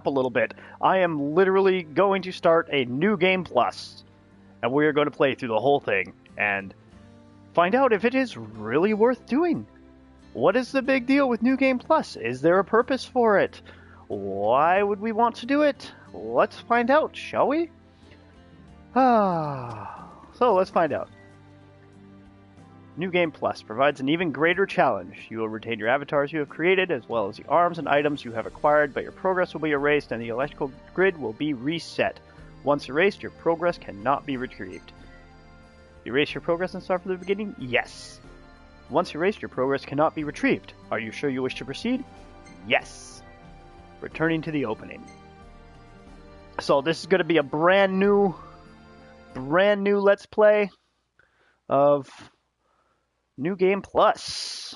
up a little bit. I am literally going to start a new game plus, and we are going to play through the whole thing and find out if it is really worth doing. What is the big deal with New Game Plus? Is there a purpose for it? Why would we want to do it? Let's find out, shall we? So let's find out. New Game Plus provides an even greater challenge. You will retain your avatars you have created, as well as the arms and items you have acquired, but your progress will be erased and the electrical grid will be reset. Once erased, your progress cannot be retrieved. Erase your progress and start from the beginning? Yes. Once erased, your progress cannot be retrieved. Are you sure you wish to proceed? Yes. Returning to the opening. So this is going to be a brand new Let's Play of New Game Plus.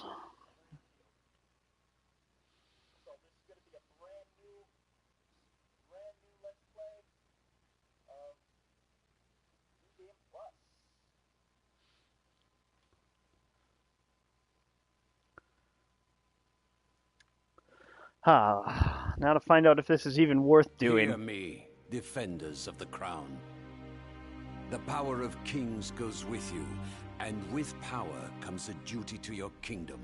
Now to find out if this is even worth doing. Hear me, defenders of the crown. The power of kings goes with you, and with power comes a duty to your kingdom.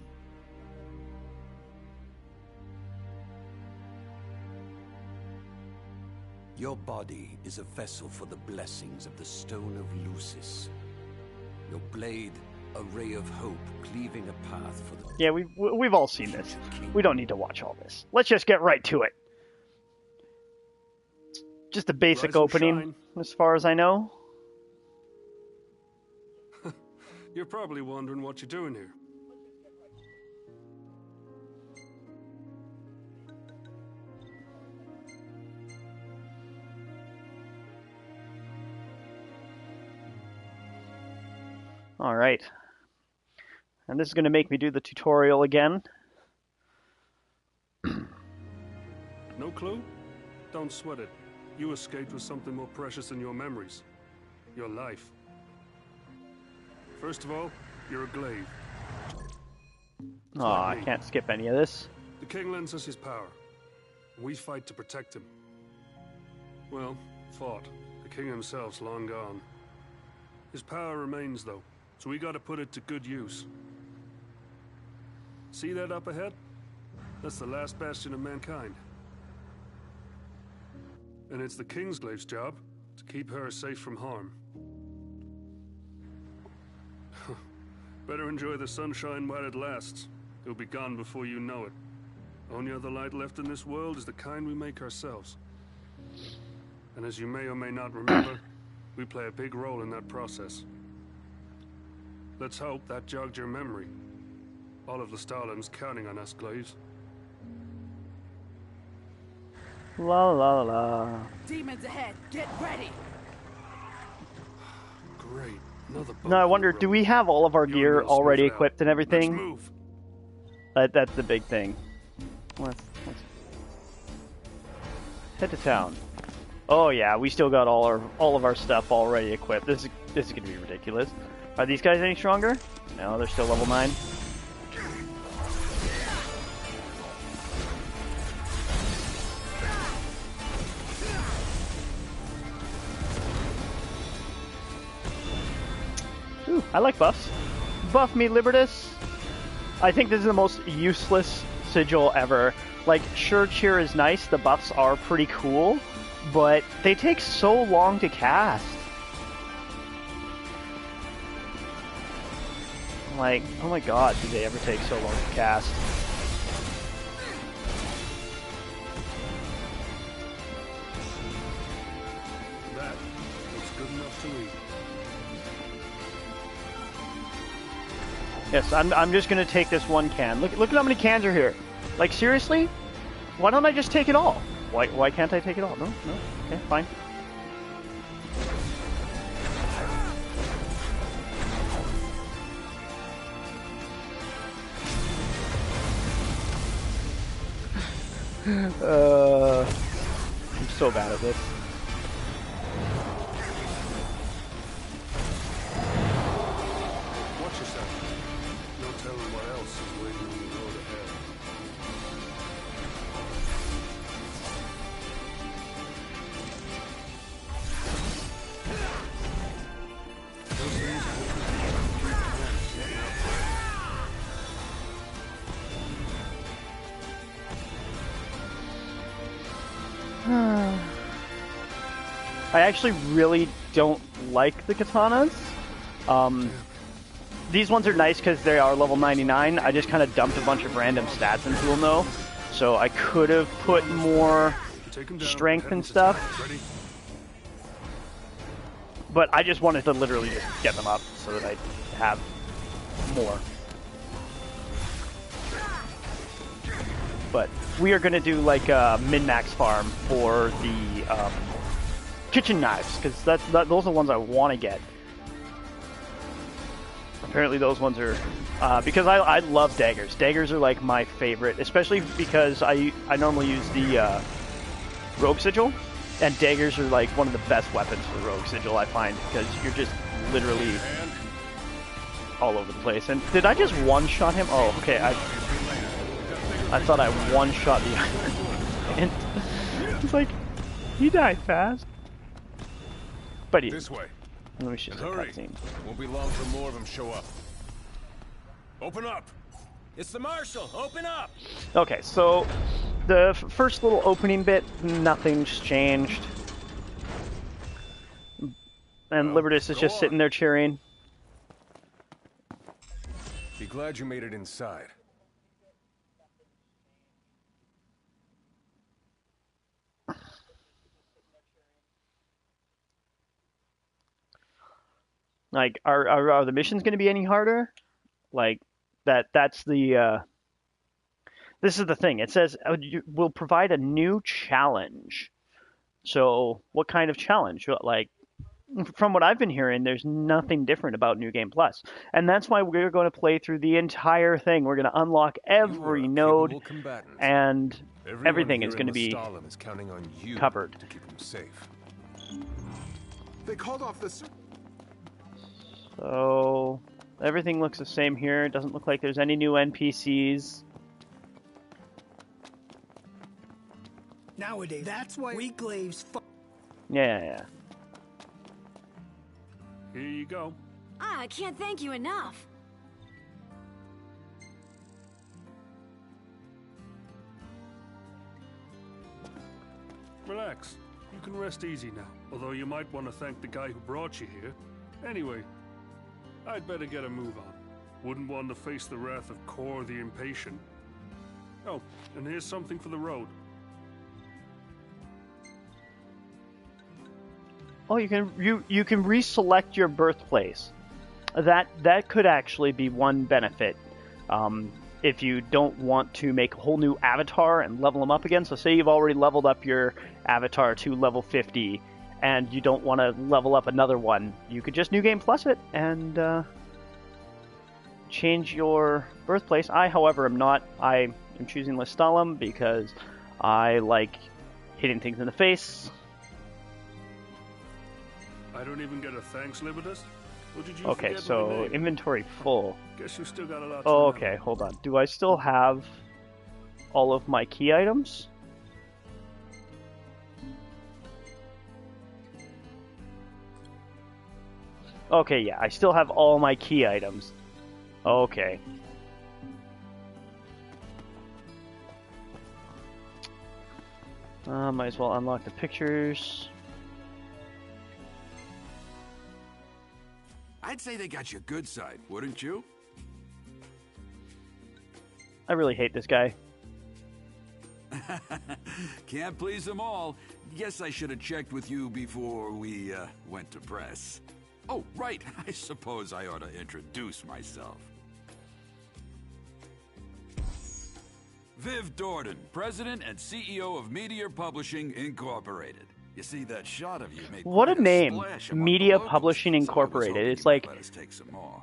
Your body is a vessel for the blessings of the Stone of Lucis. Your blade, a ray of hope cleaving a path for the... Yeah, we've all seen this. We don't need to watch all this. Let's just get right to it. Just a basic opening, as far as I know. You're probably wondering what you're doing here. Alright. And this is going to make me do the tutorial again. No clue? Don't sweat it. You escaped with something more precious than your memories. Your life. First of all, you're a glaive. Aw, I can't skip any of this. The king lends us his power. We fight to protect him. Well, fought. The king himself's long gone. His power remains, though, so we gotta put it to good use. See that up ahead? That's the last bastion of mankind. And it's the king's glaive's job to keep her safe from harm. Better enjoy the sunshine while it lasts. It'll be gone before you know it. Only other light left in this world is the kind we make ourselves. And as you may or may not remember, we play a big role in that process. Let's hope that jogged your memory. All of the Stalin's counting on us, glaives. La la la. Demons ahead, get ready! Great. Another boat. No, I wonder, do we have all of our gear already sniff out. equipped and everything? Let's move. That's the big thing. Let's head to town. Oh yeah, we still got all of our stuff already equipped. This is gonna be ridiculous. Are these guys any stronger? No, they're still level 9. Ooh, I like buffs. Buff me, Libertas. I think this is the most useless sigil ever. Like, sure, cheer is nice, the buffs are pretty cool, but they take so long to cast. Like, oh my god, do they ever take so long to cast? That looks good enough to eat. Yes, I'm just gonna take this one can. Look at how many cans are here. Like, seriously? Why don't I just take it all? Why can't I take it all? No? Okay, fine. I'm so bad at this. Watch yourself. No telling what else is waiting on the road ahead. I actually really don't like the katanas. These ones are nice because they are level 99. I just kind of dumped a bunch of random stats into them though. So I could have put more strength and stuff. But I just wanted to literally just get them up so that I have more. But we are going to do like a min-max farm for the kitchen knives, because those are the ones I want to get. Apparently those ones are, because I love daggers. Daggers are like my favorite, especially because I normally use the Rogue Sigil, and daggers are like one of the best weapons for Rogue Sigil, I find, because you're just literally all over the place. And did I just one-shot him? Oh, okay, I thought I one-shot the other. And it's like, he died fast. But he... This way. Let me shoot the cutscene. Won't be long till more of them show up. Open up! It's the Marshal! Open up! Okay, so the first little opening bit, nothing's changed. And Libertas is just sitting there cheering. Be glad you made it inside. Like, are the missions going to be any harder? Like, that's the, this is the thing. It says, we'll provide a new challenge. So, what kind of challenge? Like, from what I've been hearing, there's nothing different about New Game Plus. And that's why we're going to play through the entire thing. We're going to unlock every node, and everything is going to be covered. To keep them safe. They called off the... So, everything looks the same here. It doesn't look like there's any new NPCs. Nowadays, that's why weak glaives. Yeah. Here you go. I can't thank you enough. Relax. You can rest easy now. Although you might want to thank the guy who brought you here. Anyway, I'd better get a move on. Wouldn't want to face the wrath of Kor the Impatient. Oh, and here's something for the road. Oh, you can reselect your birthplace. That could actually be one benefit. If you don't want to make a whole new avatar and level them up again. So say you've already leveled up your avatar to level 50, and you don't want to level up another one, you could just New Game Plus it and change your birthplace. I, however, am not. I am choosing Lestalem because I like hitting things in the face. I don't even get a thanks, Libertas? What did you Okay, so inventory full. Guess you still got a lot to Oh, know. okay, hold on. Do I still have all of my key items? Okay, yeah, I still have all my key items. Okay. Might as well unlock the pictures. I'd say they got your good side, wouldn't you? I really hate this guy. Can't please them all. Guess I should have checked with you before we went to press. Oh, right. I suppose I ought to introduce myself. Viv Dordan, President and CEO of Meteor Publishing Incorporated. You see, that shot of you made What a quite name, splash among Media the locals, Publishing so I was Incorporated. hoping It's you like might let us take some more.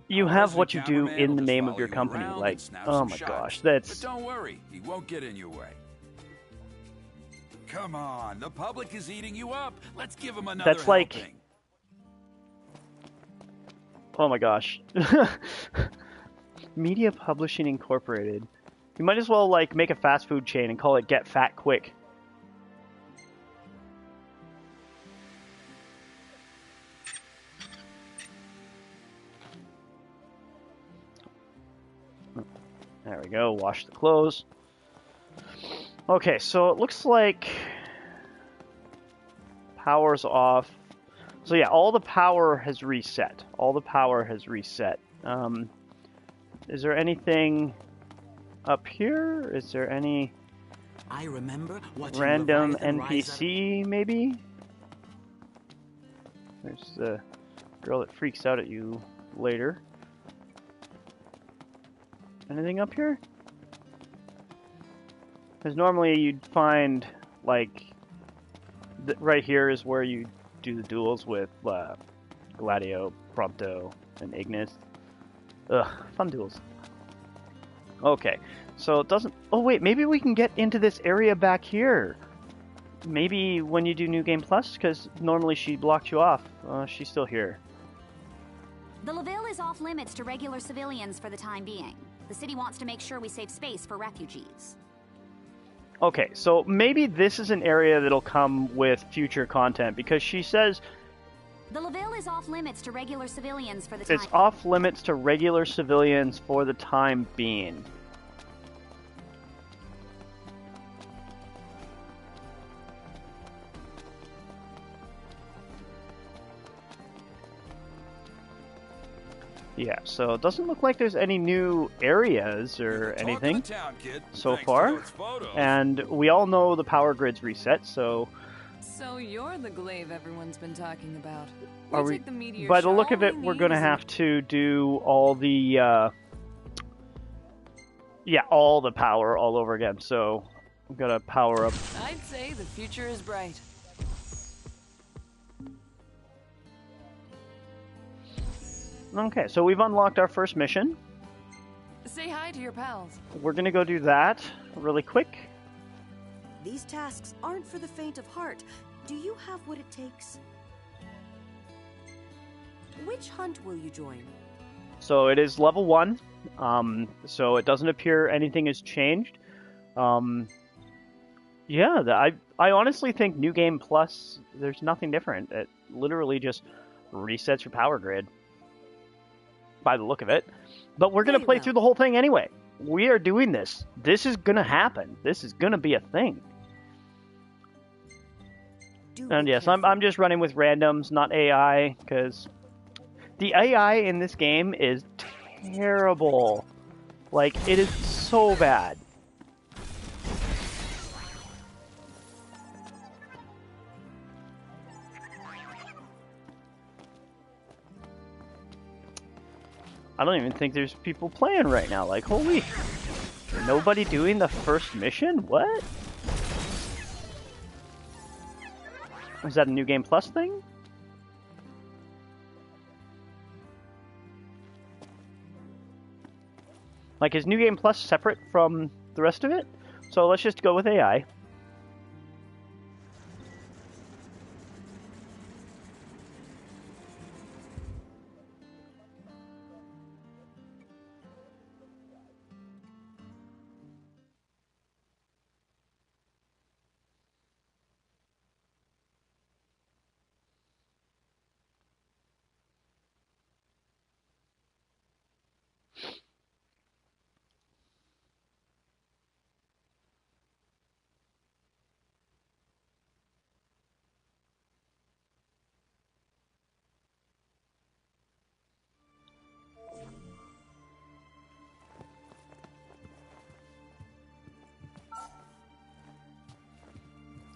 you Our have what you resident do cameraman in will the just name of follow your you company. around Like, and snap oh some my shots. gosh, that's... But don't worry, he won't get in your way. Come on, the public is eating you up. Let's give him another That's like... helping. Oh my gosh. Media Publishing Incorporated. You might as well, like, make a fast food chain and call it Get Fat Quick. There we go, wash the clothes. Okay, so it looks like Power's off. So yeah, all the power has reset. All the power has reset. Is there anything up here? Is there any I remember random NPC, maybe? There's the girl that freaks out at you later. Anything up here? Because normally you'd find, like, right here is where you do the duels with Gladio, Prompto, and Ignis. Ugh, fun duels. Okay, so it doesn't... Oh wait, maybe we can get into this area back here. Maybe when you do New Game Plus, because normally she blocked you off. She's still here. The Laville is off limits to regular civilians for the time being. The city wants to make sure we save space for refugees. Okay, so maybe this is an area that'll come with future content, because she says... The Laville is off limits to regular civilians for the time... It's off limits to regular civilians for the time being. Yeah, so it doesn't look like there's any new areas or anything so far. And we all know the power grid's reset, so... So you're the glaive everyone's been talking about. By the look of it, we're going to have to do all the... yeah, all the power all over again, so we've got to power up. I'd say the future is bright. Okay, so we've unlocked our first mission. Say hi to your pals. We're going to go do that really quick. These tasks aren't for the faint of heart. Do you have what it takes? Which hunt will you join? So it is level 1, so it doesn't appear anything has changed. Yeah, I honestly think New Game Plus, there's nothing different. It literally just resets your power grid, by the look of it. But we're going to play through the whole thing anyway. We are doing this. This is going to happen. This is going to be a thing. And yes, I'm just running with randoms, not AI, because the AI in this game is terrible. Like, it is so bad. I don't even think there's people playing right now. Like, holy... Nobody doing the first mission? What? Is that a New Game Plus thing? Like, is New Game Plus separate from the rest of it? So let's just go with AI.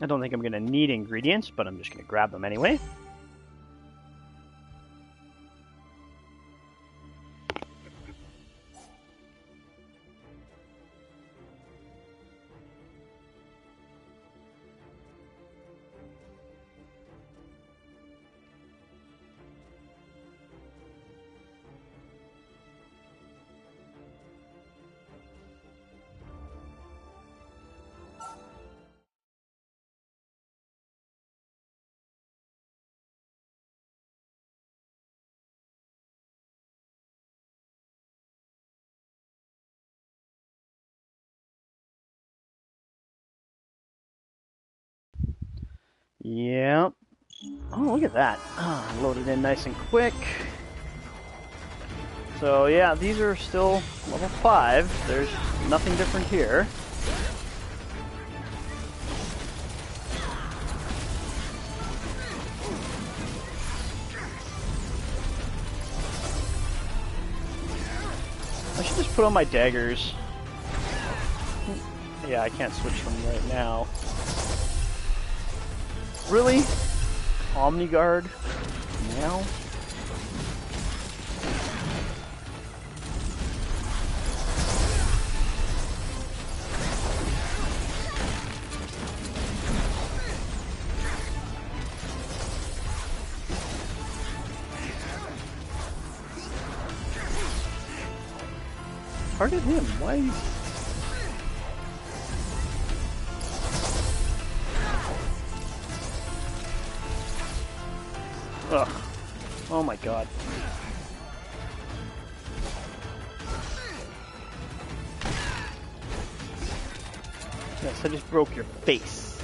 I don't think I'm going to need ingredients, but I'm just going to grab them anyway. Yep. Oh, look at that. Loaded in nice and quick. So yeah, these are still level 5. There's nothing different here. just put on my daggers. Yeah, I can't switch them right now. Really? Omni Guard? Now? Target him, why? Ugh. Oh my god. Yes, I just broke your face.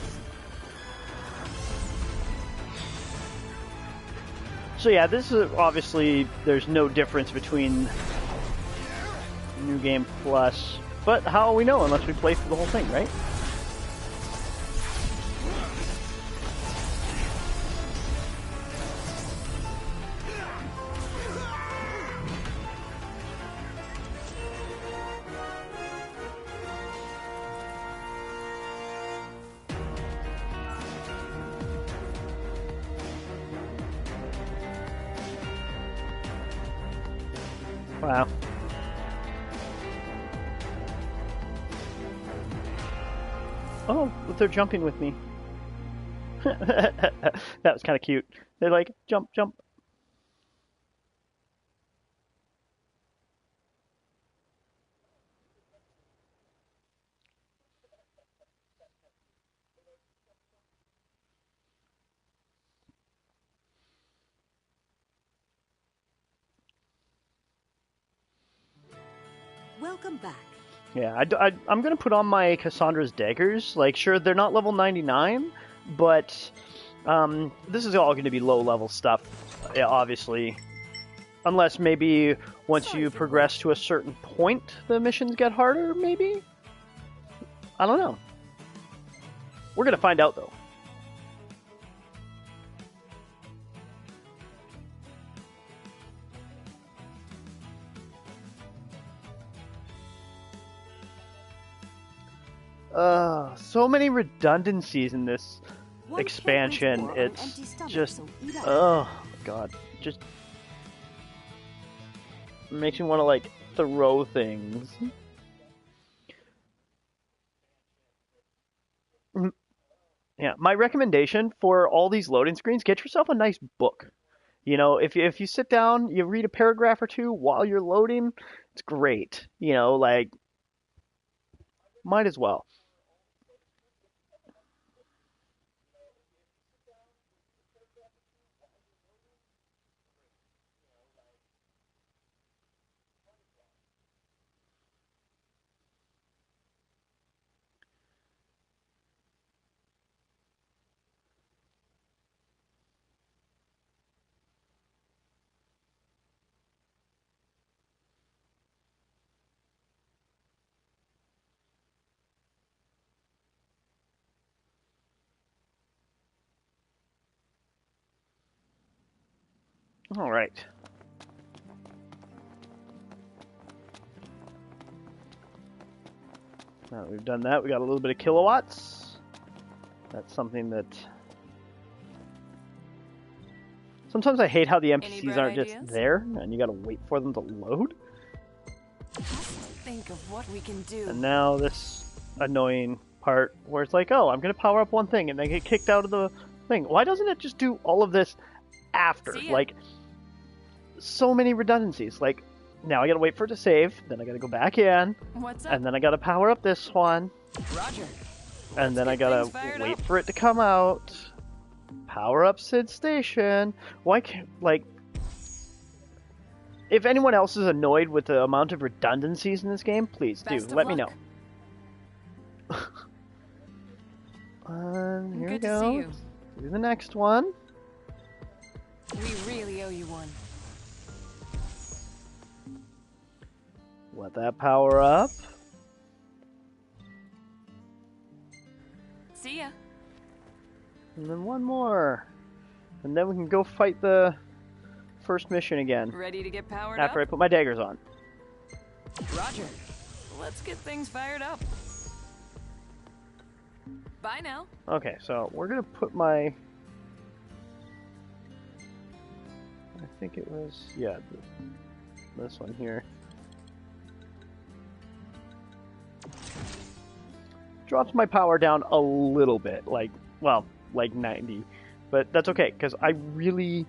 So yeah, this is obviously, there's no difference between New Game Plus, but how will we know unless we play through the whole thing, right? Wow. Oh, they're jumping with me. That was kind of cute. They're like, jump, jump. Welcome back. Yeah, I'm going to put on my Cassandra's daggers. Like, sure, they're not level 99, but this is all going to be low-level stuff, yeah, obviously. Unless maybe once you progress to a certain point, the missions get harder, maybe? I don't know. We're going to find out, though. So many redundancies in this expansion. It's just, oh god, just makes me want to like throw things. Yeah, my recommendation for all these loading screens: get yourself a nice book. You know, if you sit down, you read a paragraph or two while you're loading, it's great. You know, like might as well. All right. Now that we've done that, we got a little bit of kilowatts. That's something that sometimes I hate how the NPCs aren't just there and you gotta wait for them to load. Think of what we can do. And now this annoying part where it's like, oh, I'm gonna power up one thing and then get kicked out of the thing. Why doesn't it just do all of this after? Like, so many redundancies. Like, now I gotta wait for it to save, then I gotta go back in, and then I gotta power up this one, Roger. And then I gotta wait for it to come out, power up Sid Station. Why can't, like, if anyone else is annoyed with the amount of redundancies in this game, please do, let me know. Here we go, do the next one. We really owe you one. Let that power up. See ya. And then one more. And then we can go fight the first mission again. Ready to get powered after up? I put my daggers on. Roger. Let's get things fired up. Bye now. Okay, so we're gonna put my... I think it was... yeah, this one here. Drops my power down a little bit, like 90. But that's okay, because I really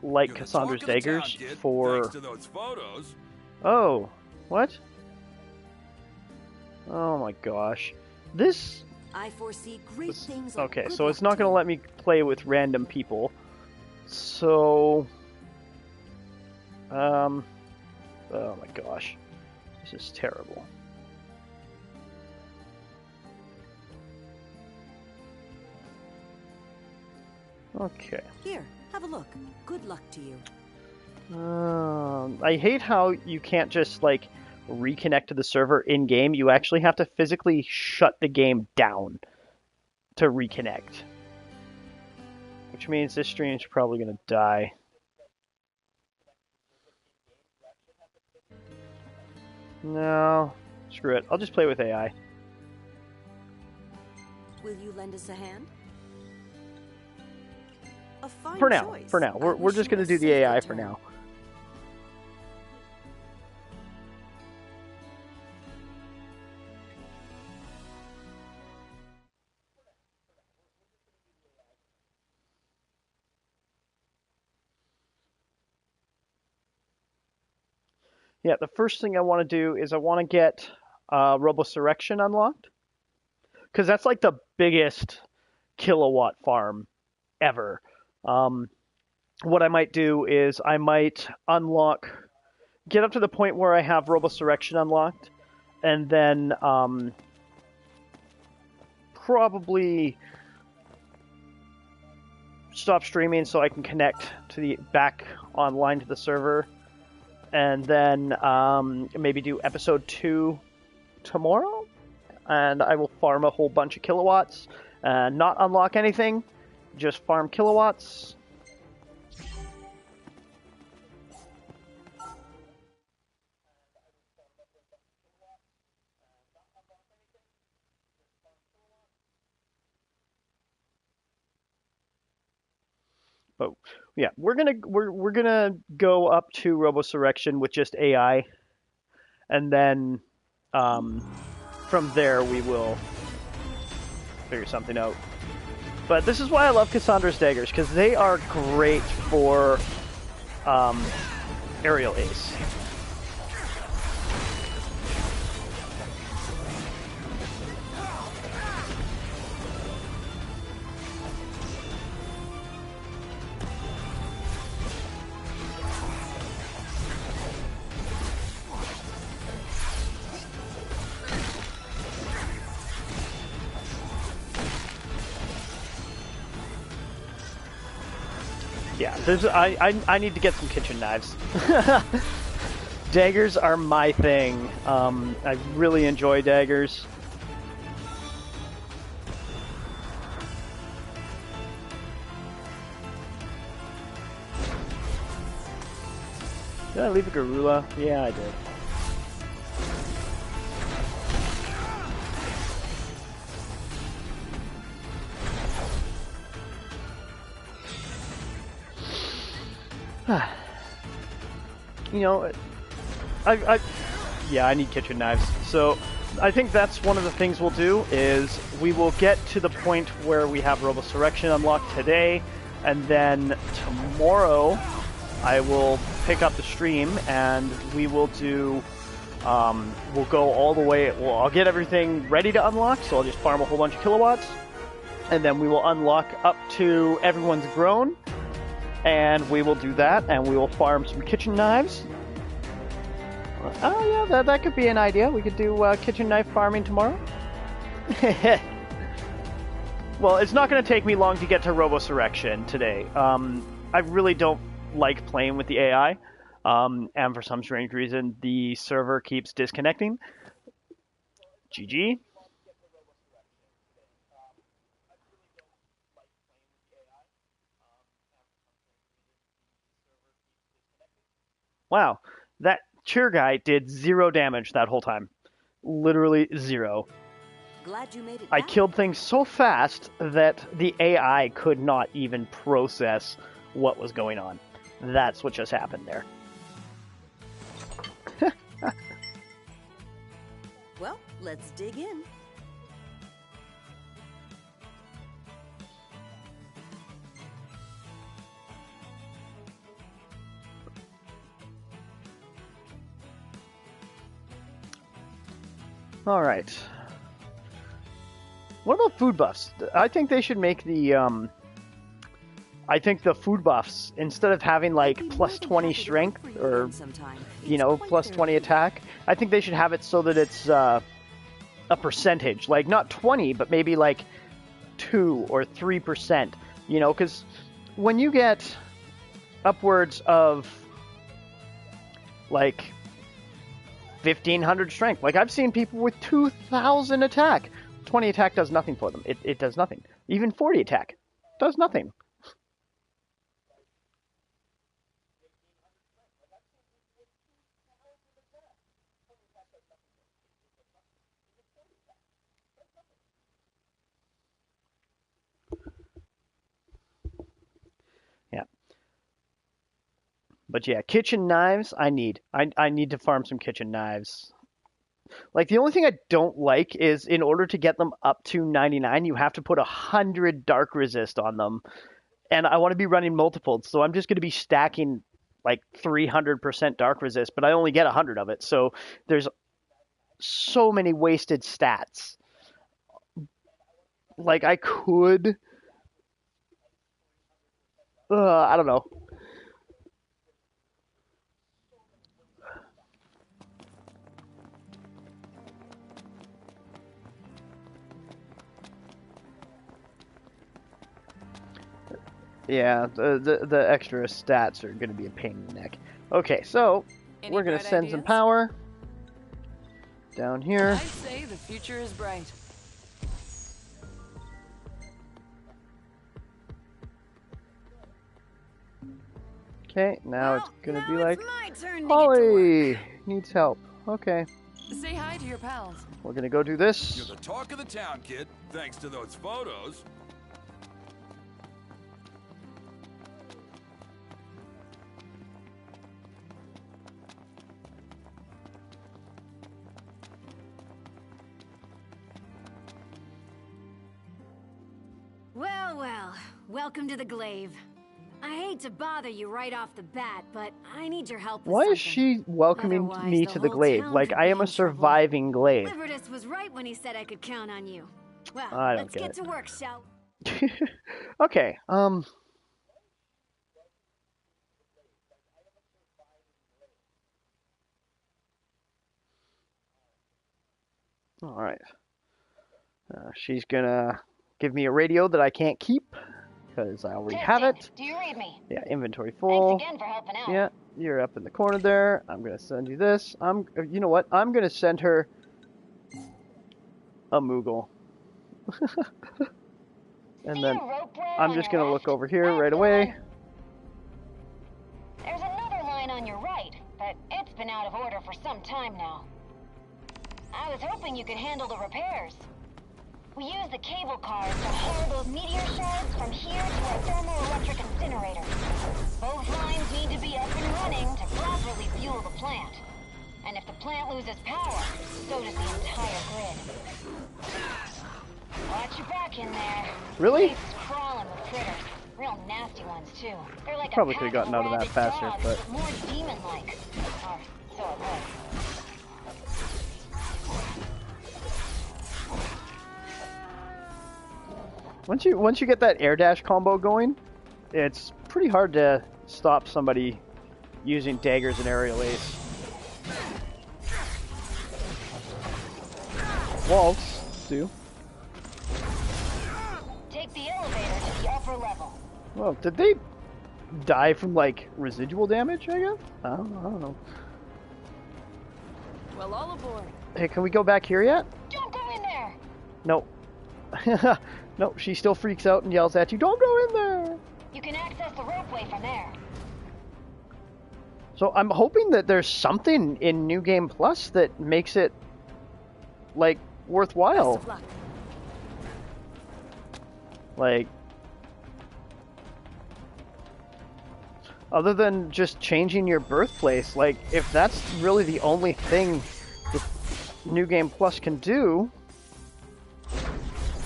like Cassandra's daggers for... Thanks to those photos. Oh, what? Oh my gosh. This... I foresee great things. Okay, so it's not going to let me play with random people. So... oh my gosh. This is terrible. Okay. Here, have a look. Good luck to you. I hate how you can't just, like, reconnect to the server in-game. You actually have to physically shut the game down to reconnect. Which means this stream is probably going to die. No, screw it. I'll just play with AI. Will you lend us a hand? A fine For now, choice. for now. We're just going to do the AI for now. Yeah, the first thing I want to do is I want to get Robosurrection unlocked. Because that's like the biggest kilowatt farm ever. What I might do is I might get up to the point where I have Robosurrection unlocked, and then probably stop streaming so I can connect to back online to the server. And then maybe do episode 2 tomorrow, and I will farm a whole bunch of kilowatts, not unlock anything, just farm kilowatts. But yeah, we're gonna go up to Robosurrection with just AI, and then from there we will figure something out. But this is why I love Cassandra's daggers, because they are great for aerial ace. Yeah, I need to get some kitchen knives. Daggers are my thing. I really enjoy daggers. Did I leave a Garula? Yeah, I did. You know, yeah, I need kitchen knives. So I think that's one of the things we'll do is we will get to the point where we have Robosurrection unlocked today, and then tomorrow I will pick up the stream and we will do, we'll go all the way, well, I'll get everything ready to unlock, so I'll just farm a whole bunch of kilowatts, and then we will unlock up to Everyone's Grown, and we will do that, and we will farm some kitchen knives. Oh yeah, that could be an idea. We could do kitchen knife farming tomorrow. Well, it's not going to take me long to get to Robosurrection today. I really don't like playing with the AI, and for some strange reason, the server keeps disconnecting. GG. Wow, that cheer guy did 0 damage that whole time. Literally 0. Glad you made it I back. killed things so fast that the AI could not even process what was going on. That's what just happened there. Well, let's dig in. All right. What about food buffs? I think they should make the I think the food buffs, instead of having like plus 20 strength or you know, plus 20 attack, I think they should have it so that it's a percentage, like not 20, but maybe like 2 or 3%, you know, because when you get upwards of like 1,500 strength, like I've seen people with 2,000 attack. 20 attack does nothing for them. It does nothing. Even 40 attack does nothing. Yeah. But yeah, kitchen knives, I need to farm some kitchen knives. Like, the only thing I don't like is in order to get them up to 99, you have to put 100 dark resist on them. And I want to be running multiples, so I'm just going to be stacking like 300% dark resist, but I only get 100 of it. So there's so many wasted stats. Like, I could... I don't know. Yeah, the extra stats are going to be a pain in the neck. Okay, so we're going to send some power down here. I'd say the future is bright. Okay, now it's going to be like, my turn to Holly needs help. Okay, Say hi to your pals. we're going to go do this. You're the talk of the town, kid, thanks to those photos. Well, well. Welcome to the glaive. I hate to bother you right off the bat, but I need your help with Why is something. she welcoming Otherwise, me the to the whole glaive? town Like, could I be am a in trouble. surviving glaive. Libertus was right when he said I could count on you. Well, I don't let's get get it. to work, shall Okay, Alright. She's gonna give me a radio that I can't keep, because I already have it. Do you read me? Yeah, inventory full. Thanks again for helping out. Yeah, you're up in the corner there. I'm gonna send you this. You know what? I'm gonna send her a Moogle. And then I'm just gonna look over here right away. There's another line on your right, but it's been out of order for some time now. I was hoping you could handle the repairs. We use the cable cars to haul those meteor shards from here to our thermoelectric incinerator. Both lines need to be up and running to properly fuel the plant. And if the plant loses power, so does the entire grid. Watch your back in there. Really? It's crawling with critters. Real nasty ones, too. They're like Probably a could have gotten out of that faster, dogs, but... more demon-like. Or so it was. Once you get that air dash combo going, it's pretty hard to stop somebody using daggers and aerial ace. Waltz, do. Take the elevator to the upper level. Well, did they die from like residual damage, I guess? I don't know. Well, all aboard. Hey, can we go back here yet? Don't go in there! No. No, she still freaks out and yells at you, "Don't go in there!" You can access the ropeway from there. So I'm hoping that there's something in New Game Plus that makes it, like, worthwhile. Best of luck. Like, other than just changing your birthplace, like, if that's really the only thing that New Game Plus can do...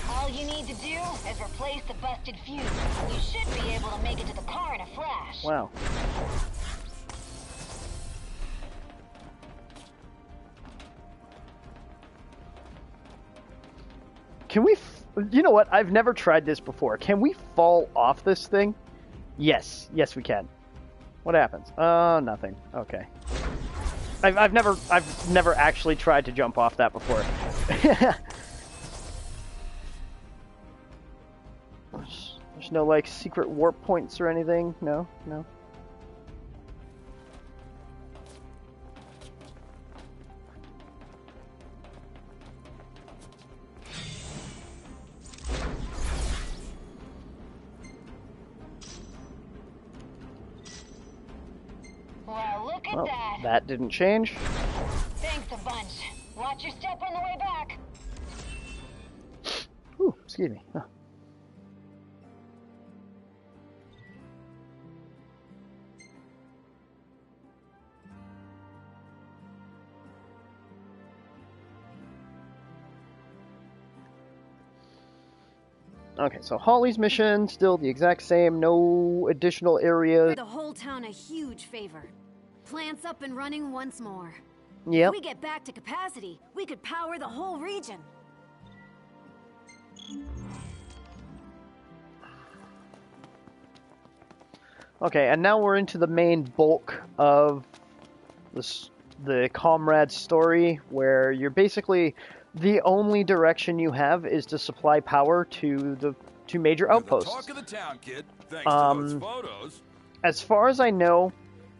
All you need to do is replace the busted fuse. You should be able to make it to the car in a flash. Wow. Can we... You know what? I've never tried this before. Can we fall off this thing? Yes. Yes, we can. What happens? Nothing. Okay. I've never actually tried to jump off that before. There's no, like, secret warp points or anything? No? No? Well, look at Well, that. that didn't change. Thanks a bunch. Watch your step on the way back. Ooh, excuse me. Huh. Okay, so Holly's mission, still the exact same, no additional areas. The whole town a huge favor. Plants up and running once more. Yep. If we get back to capacity, we could power the whole region. Okay, and now we're into the main bulk of the Comrades story, where you're basically... The only direction you have is to supply power to the two major outposts. Talk of the town, kid. Thanks to those photos. As far as I know,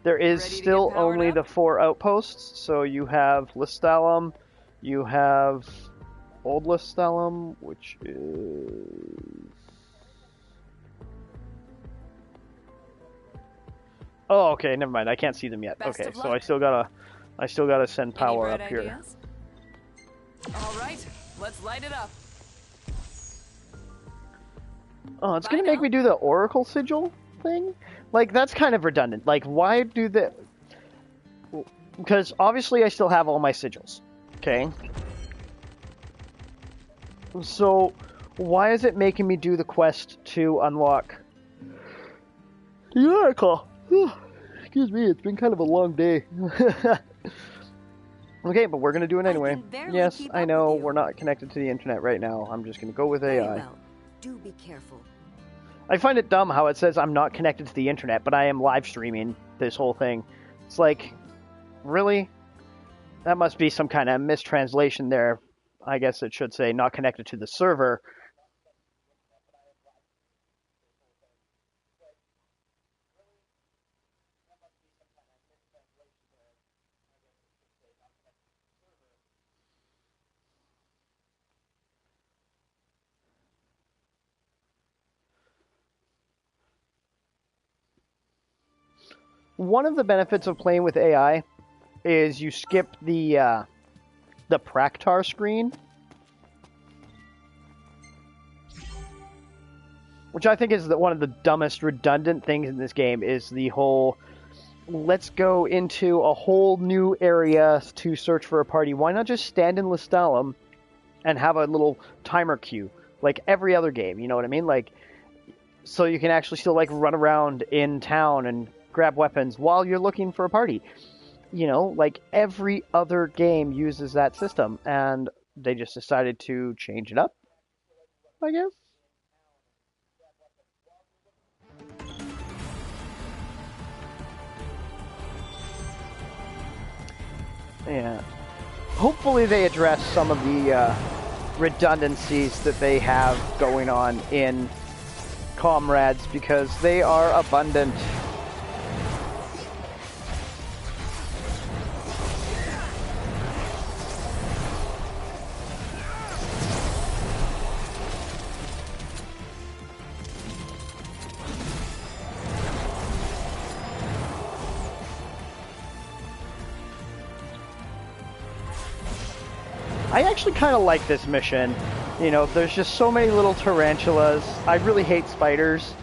there is still only the 4 outposts. So you have Listalum, you have Old Listalum, which is... Oh, okay, never mind. I can't see them yet. Okay, so I still gotta send power up here. Ideas? All right, let's light it up. Oh, it's gonna make me do the Oracle Sigil thing? Like, that's kind of redundant. Like, why do the... Because, obviously, I still have all my sigils. Okay? So, why is it making me do the quest to unlock the Oracle? Excuse me, it's been kind of a long day. Okay, but we're going to do it anyway. Yes, I know, we're not connected to the internet right now. I'm just going to go with AI. Very well. Do be careful. I find it dumb how it says I'm not connected to the internet, but I am live streaming this whole thing. It's like, really? That must be some kind of mistranslation there. I guess it should say not connected to the server. One of the benefits of playing with AI is you skip the Praktar screen, which I think is one of the dumbest redundant things in this game. Is the whole let's go into a whole new area to search for a party. Why not just stand in Listalum and have a little timer queue like every other game? You know what I mean? Like, so you can actually still like run around in town and grab weapons while you're looking for a party. You know, like every other game uses that system, and they just decided to change it up, I guess. Yeah. Hopefully they address some of the redundancies that they have going on in Comrades, because they are abundant. I actually kind of like this mission. You know, there's just so many little tarantulas. I really hate spiders.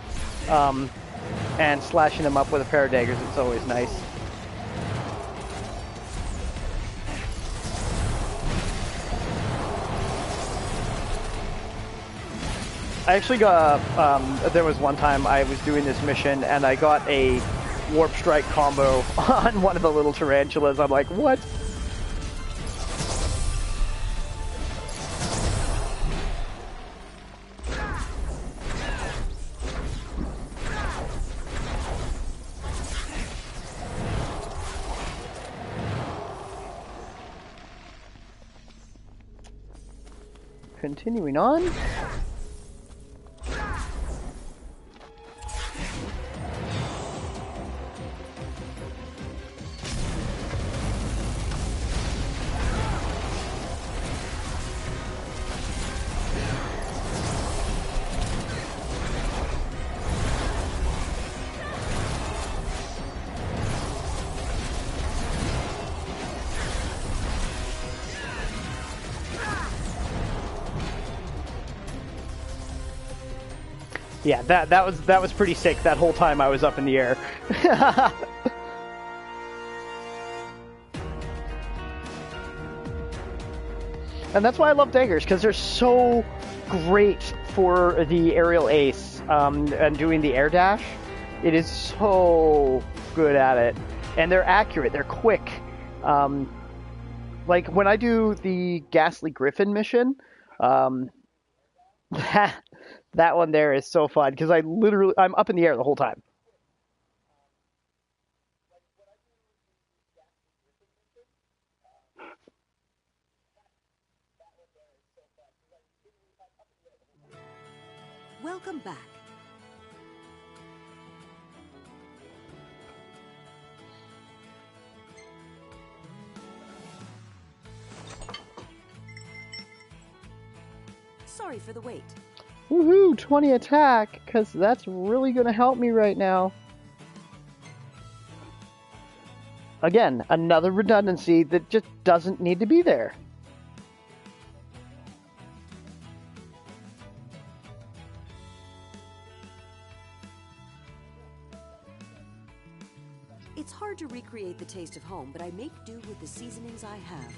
And slashing them up with a pair of daggers, it's always nice. I actually got, there was one time I was doing this mission and I got a warp strike combo on one of the little tarantulas. I'm like, what? Continuing on. Yeah, that was pretty sick that whole time I was up in the air. And that's why I love daggers, because they're so great for the aerial ace and doing the air dash. It is so good at it. And they're accurate, they're quick. Like when I do the Ghastly Griffin mission, that one there is so fun because I'm up in the air the whole time. Welcome back. Sorry for the wait. Woohoo, 20 attack, because that's really going to help me right now. Again, another redundancy that just doesn't need to be there. It's hard to recreate the taste of home, but I make do with the seasonings I have.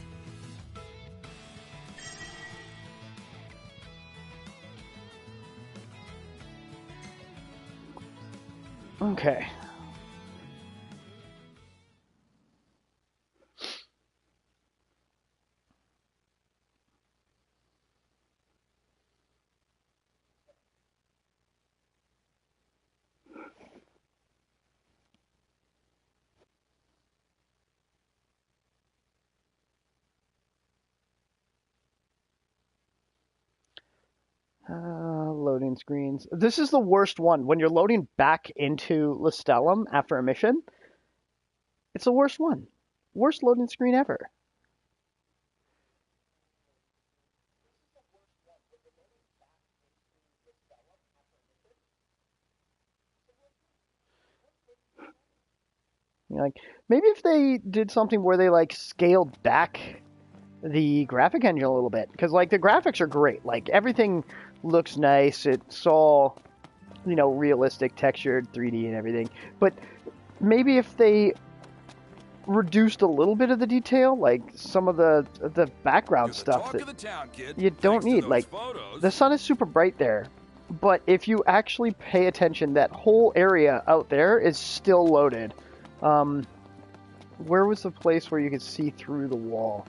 Okay. Loading screens. This is the worst one. When you're loading back into Listellum after a mission, it's the worst one. Worst loading screen ever. Like, maybe if they did something where they like scaled back the graphic engine a little bit, because like the graphics are great. Like everything looks nice. It's all, you know, realistic, textured, 3D and everything. But maybe if they reduced a little bit of the detail, like some of the background stuff that you don't need. Like the sun is super bright there, but if you actually pay attention, that whole area out there is still loaded. Where was the place where you could see through the wall?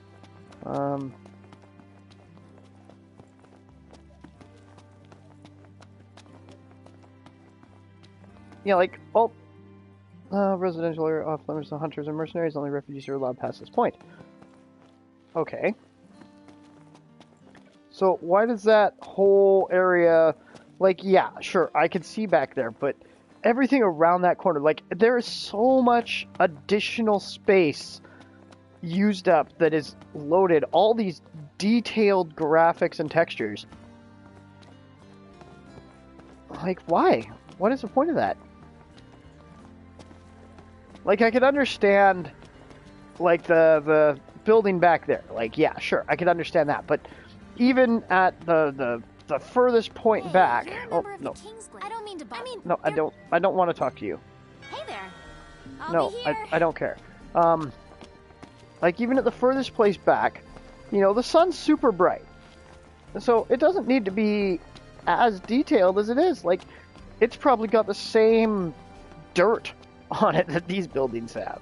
Yeah, like all residential area off limits to hunters and mercenaries. Only refugees are allowed past this point. Okay. So why does that whole area, like, yeah, sure, I can see back there, but everything around that corner, like, there is so much additional space used up that is loaded, all these detailed graphics and textures. Like, why? What is the point of that? Like, I could understand, like, the building back there. Like, yeah, sure, I could understand that. But even at the furthest point back... Oh, no. I don't mean to bother. No, I don't want to talk to you. Hey there. No, I don't care. Like, even at the furthest place back, you know, the sun's super bright. So it doesn't need to be as detailed as it is. Like, it's probably got the same dirt on it that these buildings have.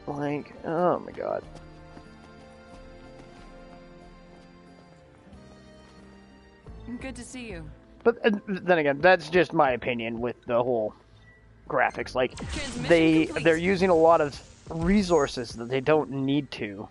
Like, oh my god. Good to see you. But then again, that's just my opinion with the whole graphics. Like, they're using a lot of resources that they don't need to.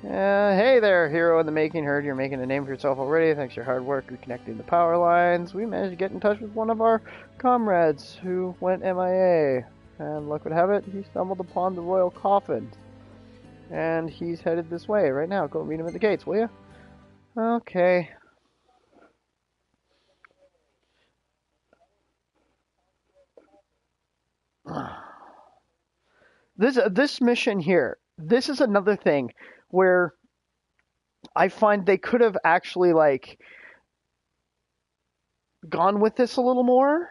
Hey there, hero in the making. Heard you're making a name for yourself already. Thanks to your hard work reconnecting the power lines, we managed to get in touch with one of our comrades who went MIA. And luck would have it, he stumbled upon the royal coffin. And he's headed this way right now. Go meet him at the gates, will you? Okay. This mission here, this is another thing where I find they could have actually, like, gone with this a little more,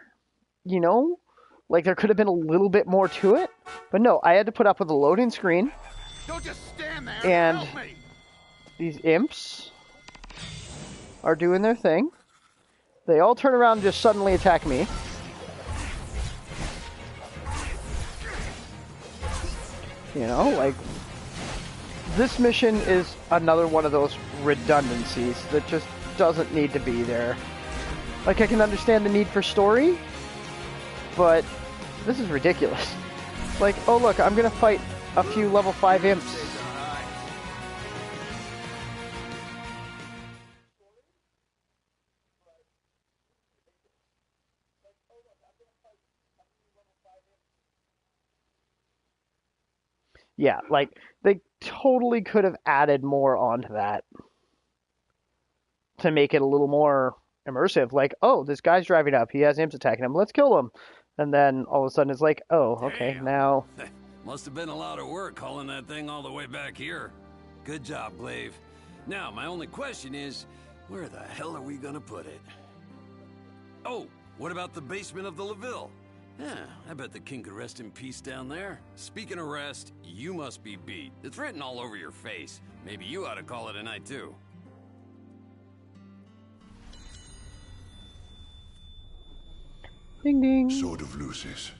you know? Like, there could have been a little bit more to it. But no, I had to put up with a loading screen. Don't just stand there. And Help me. These imps are doing their thing. They all turn around and just suddenly attack me. You know, like, this mission is another one of those redundancies that just doesn't need to be there. Like, I can understand the need for story, but this is ridiculous. Like, oh look, I'm gonna fight a few level 5 imps. Yeah, like, they totally could have added more onto that to make it a little more immersive. Like, oh, this guy's driving up, he has imps attacking him, let's kill him. And then all of a sudden it's like, oh, okay, Damn. now... Must have been a lot of work hauling that thing all the way back here. Good job, Glaive. Now, my only question is, where the hell are we gonna put it? Oh, what about the basement of the LaVille? Yeah, I bet the king could rest in peace down there. Speaking of rest, you must be beat. It's written all over your face. Maybe you ought to call it a night, too. Ding ding. Sword of Lucis,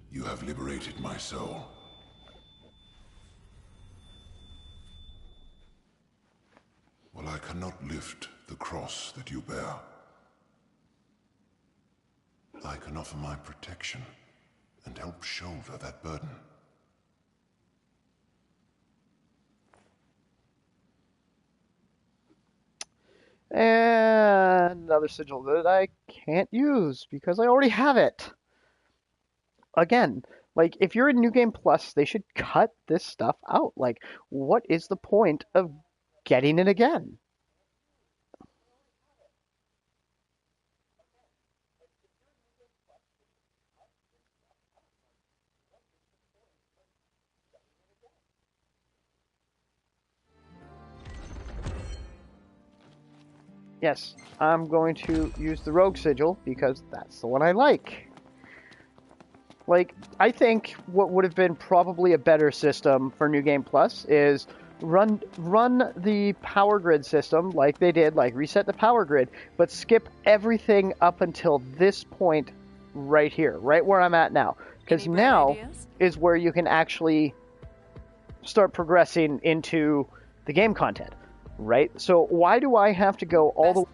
you have liberated my soul. Well, I cannot lift the cross that you bear. I can offer my protection and help shoulder that burden. And another sigil that I can't use because I already have it. Again, like, if you're in New Game Plus, they should cut this stuff out. Like, what is the point of getting it again? Yes, I'm going to use the Rogue Sigil because that's the one I like. Like, I think what would have been probably a better system for New Game Plus is run the power grid system like they did, like reset the power grid, but skip everything up until this point right here, right where I'm at now. Because now is where you can actually start progressing into the game content. Right? So why do I have to go all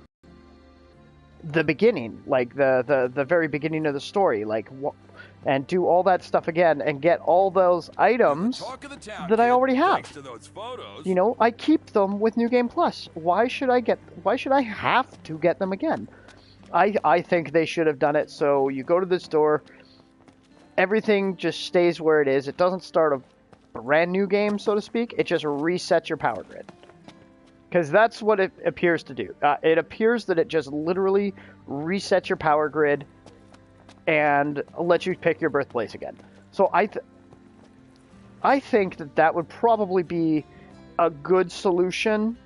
the beginning, like the very beginning of the story, like and do all that stuff again and get all those items that I already have? You know, I keep them with New Game Plus. Why should I have to get them again? I think they should have done it so you go to the store, everything just stays where it is. It doesn't start a brand new game, so to speak. It just resets your power grid. Because that's what it appears to do. It appears that it just literally resets your power grid and lets you pick your birthplace again. So I think that would probably be a good solution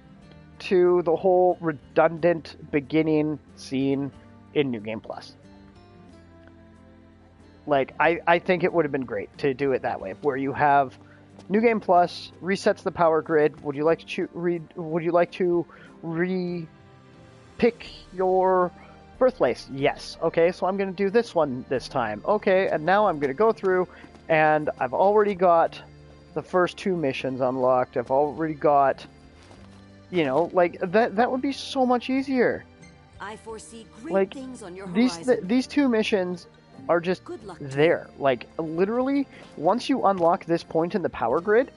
to the whole redundant beginning scene in New Game Plus. Like, I think it would have been great to do it that way, where you have New Game Plus resets the power grid. Would you like to re-pick your birthplace? Yes. Okay, so I'm going to do this one this time. Okay, and now I'm going to go through, and I've already got the first 2 missions unlocked. I've already got, you know, like, that would be so much easier. I foresee great like, things on your horizon. These 2 missions are just there. Like, literally, once you unlock this point in the power grid,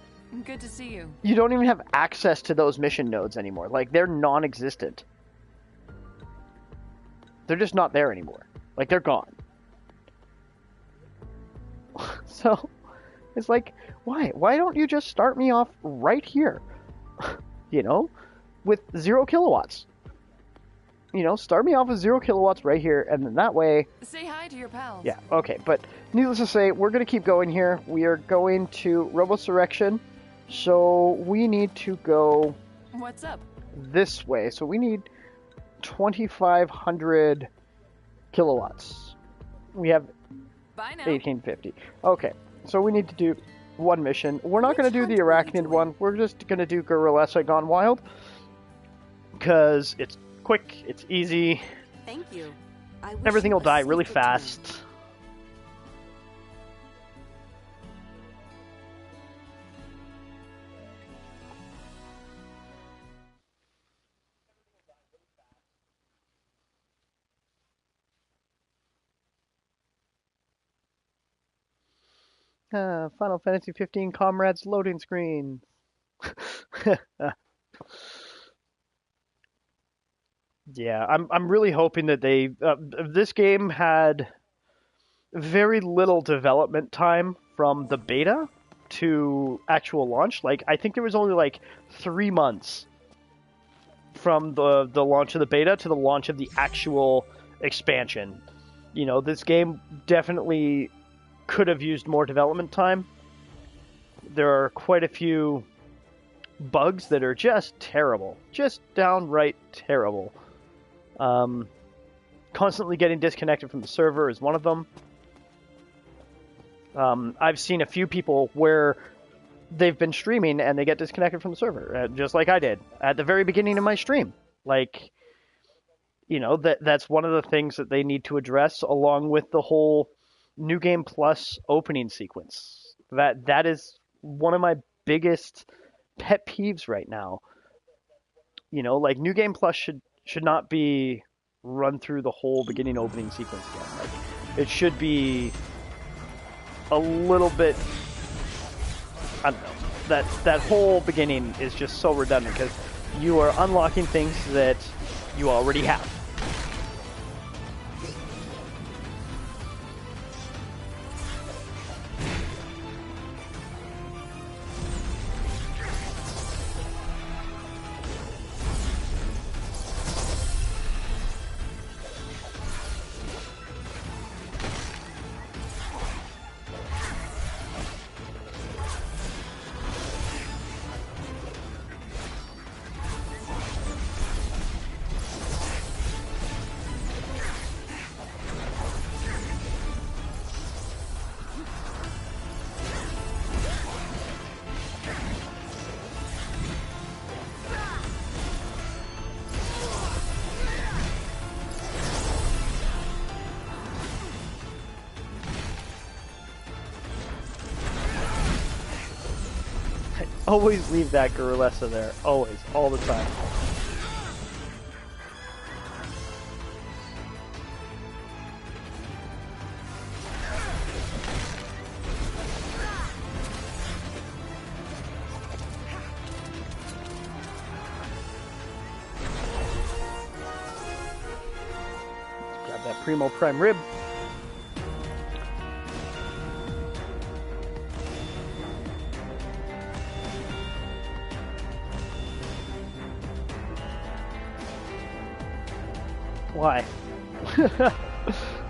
good to see you. You don't even have access to those mission nodes anymore. Like, they're non-existent. They're just not there anymore. Like, they're gone. So, it's like, why? Why don't you just start me off right here? You know? With 0 kilowatts. You know, start me off with 0 kilowatts right here, and then that way... Say hi to your pals. Yeah, okay, but needless to say, we're going to keep going here. We are going to Robosurrection, so we need to go... What's up? This way, so we need 2,500 kilowatts. We have 1,850. Okay, so we need to do 1 mission. We're not going to do the Arachnid one. We're just going to do Gorillessa Gone Wild, because it's quick, it's easy. Thank you. Everything will die really fast. Final Fantasy 15 Comerades loading screen. Yeah, I'm really hoping that they... this game had very little development time from the beta to actual launch. Like, I think there was only like 3 months from the launch of the beta to the launch of the actual expansion. You know, this game definitely could have used more development time. There are quite a few bugs that are just terrible. Just downright terrible. Constantly getting disconnected from the server is one of them. I've seen a few people where they've been streaming and they get disconnected from the server, just like I did at the very beginning of my stream. Like, you know, that's one of the things that they need to address, along with the whole New Game Plus opening sequence. That is one of my biggest pet peeves right now. You know, like, New Game Plus should not be run through the whole beginning opening sequence again. Like, it should be a little bit... I don't know. That whole beginning is just so redundant, because you are unlocking things that you already have. Always leave that Gorillessa there. Always. All the time. Grab that Primo Prime Rib. Why?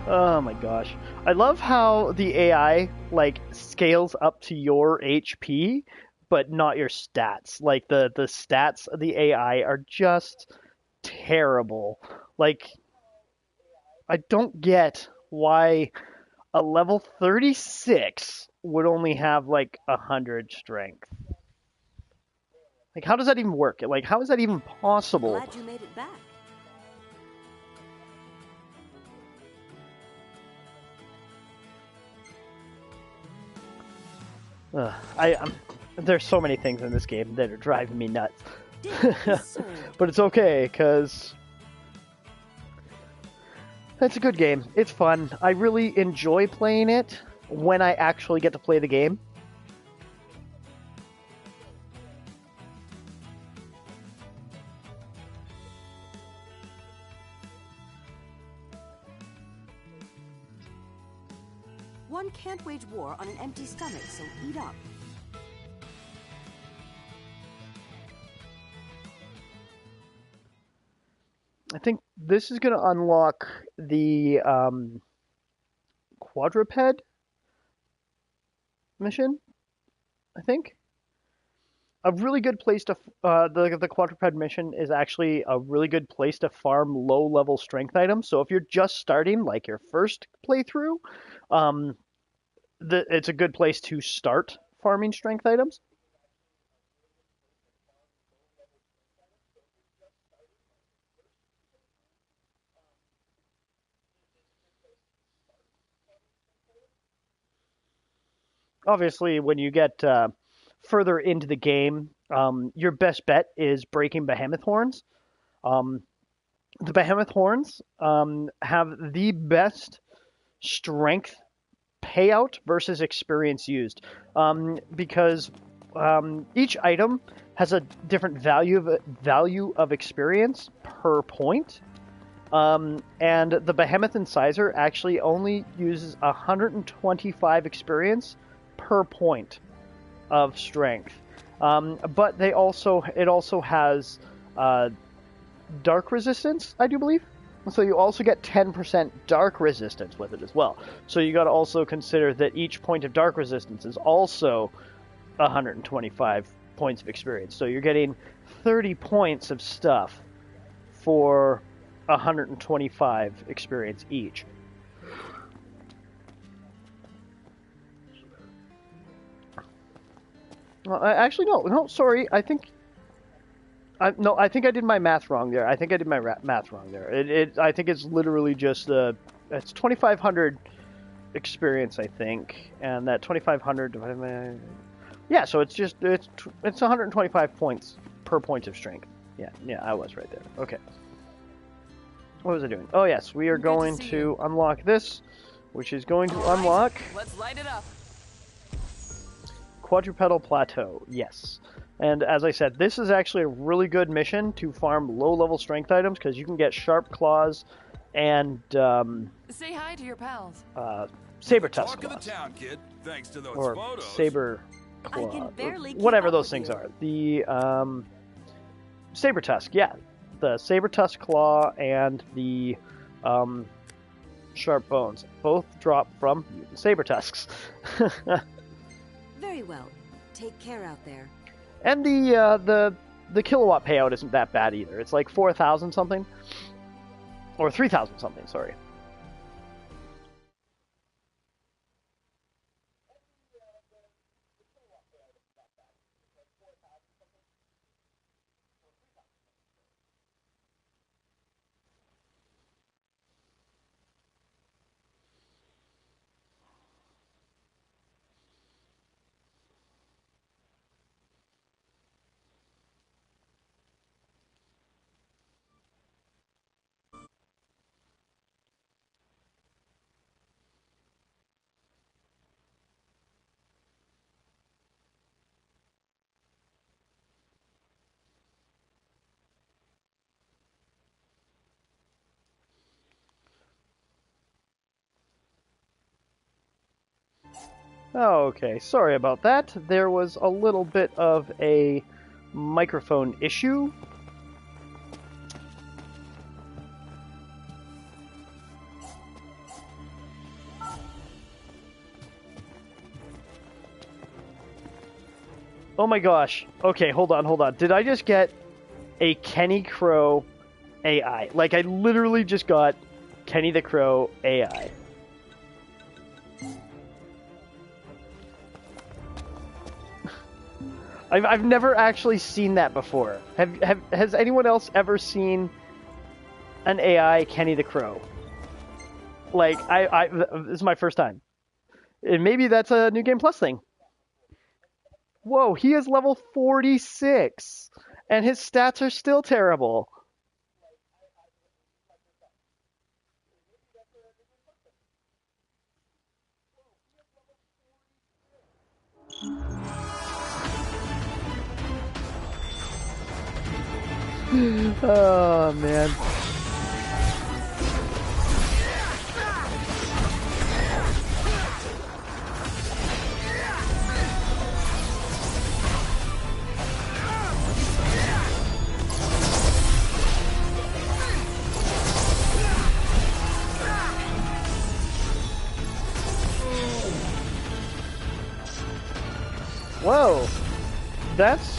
Oh my gosh. I love how the AI, like, scales up to your HP, but not your stats. Like, the stats of the AI are just terrible. Like, I don't get why a level 36 would only have, like, 100 strength. Like, how does that even work? Like, how is that even possible? Glad you made it back. There's so many things in this game that are driving me nuts. But it's okay, because it's a good game. It's fun. I really enjoy playing it when I actually get to play the game. One can't wage war on an empty stomach, so eat up. I think this is going to unlock the quadruped mission, I think. A really good place to the quadruped mission is actually a really good place to farm low-level strength items. So if you're just starting, like your first playthrough, it's a good place to start farming strength items. Obviously, when you get further into the game, your best bet is breaking behemoth horns. The behemoth horns have the best strength payout versus experience used, because each item has a different value of experience per point. And the behemoth incisor actually only uses 125 experience per point of strength, but it also has dark resistance, I do believe. So you also get 10% dark resistance with it as well. So you got to also consider that each point of dark resistance is also 125 points of experience. So you're getting 30 points of stuff for 125 experience each. Well, actually, no, sorry. I think I think I did my math wrong there. I think I did my math wrong there. I think it's literally just it's 2,500 experience, I think, and that 2,500 divided by, yeah. So it's 125 points per point of strength. Yeah, I was right there. Okay. What was I doing? Oh yes, we are going to unlock this, which is going to unlock. Let's light it up. Quadrupedal Plateau, yes. And as I said, this is actually a really good mission to farm low-level strength items, because you can get Sharp Claws and say hi to your pals. Saber Tusk Talk of Claws. the town, kid. Thanks to those Or photos. Saber Claw. I can barely keep whatever up those with things you. are. The Saber Tusk, yeah. The Saber Tusk Claw and the Sharp Bones both drop from mutant Saber Tusks. Very well. Take care out there. And the kilowatt payout isn't that bad either. It's like 4,000 something, or 3,000 something. Sorry. Okay, sorry about that. There was a little bit of a microphone issue. Oh my gosh. Okay, hold on. Did I just get a Kenny Crow AI? Like, I literally just got Kenny the Crow AI. I've never actually seen that before. Has anyone else ever seen an AI Kenny the Crow? Like, this is my first time. And maybe that's a New Game Plus thing. Whoa, he is level 46, and his stats are still terrible. Oh, man. Whoa, that's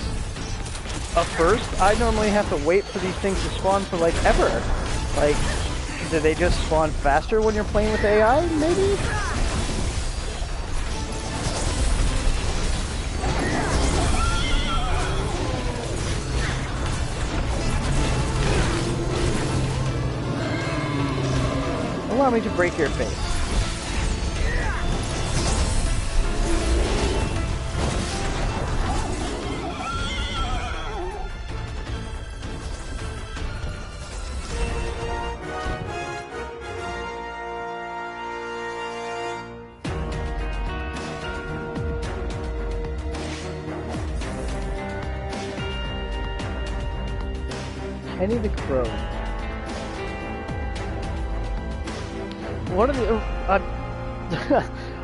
a first. I normally have to wait for these things to spawn for like ever. Like, do they just spawn faster when you're playing with AI, maybe? Allow me to break your face. Kenny the Crow. What are the...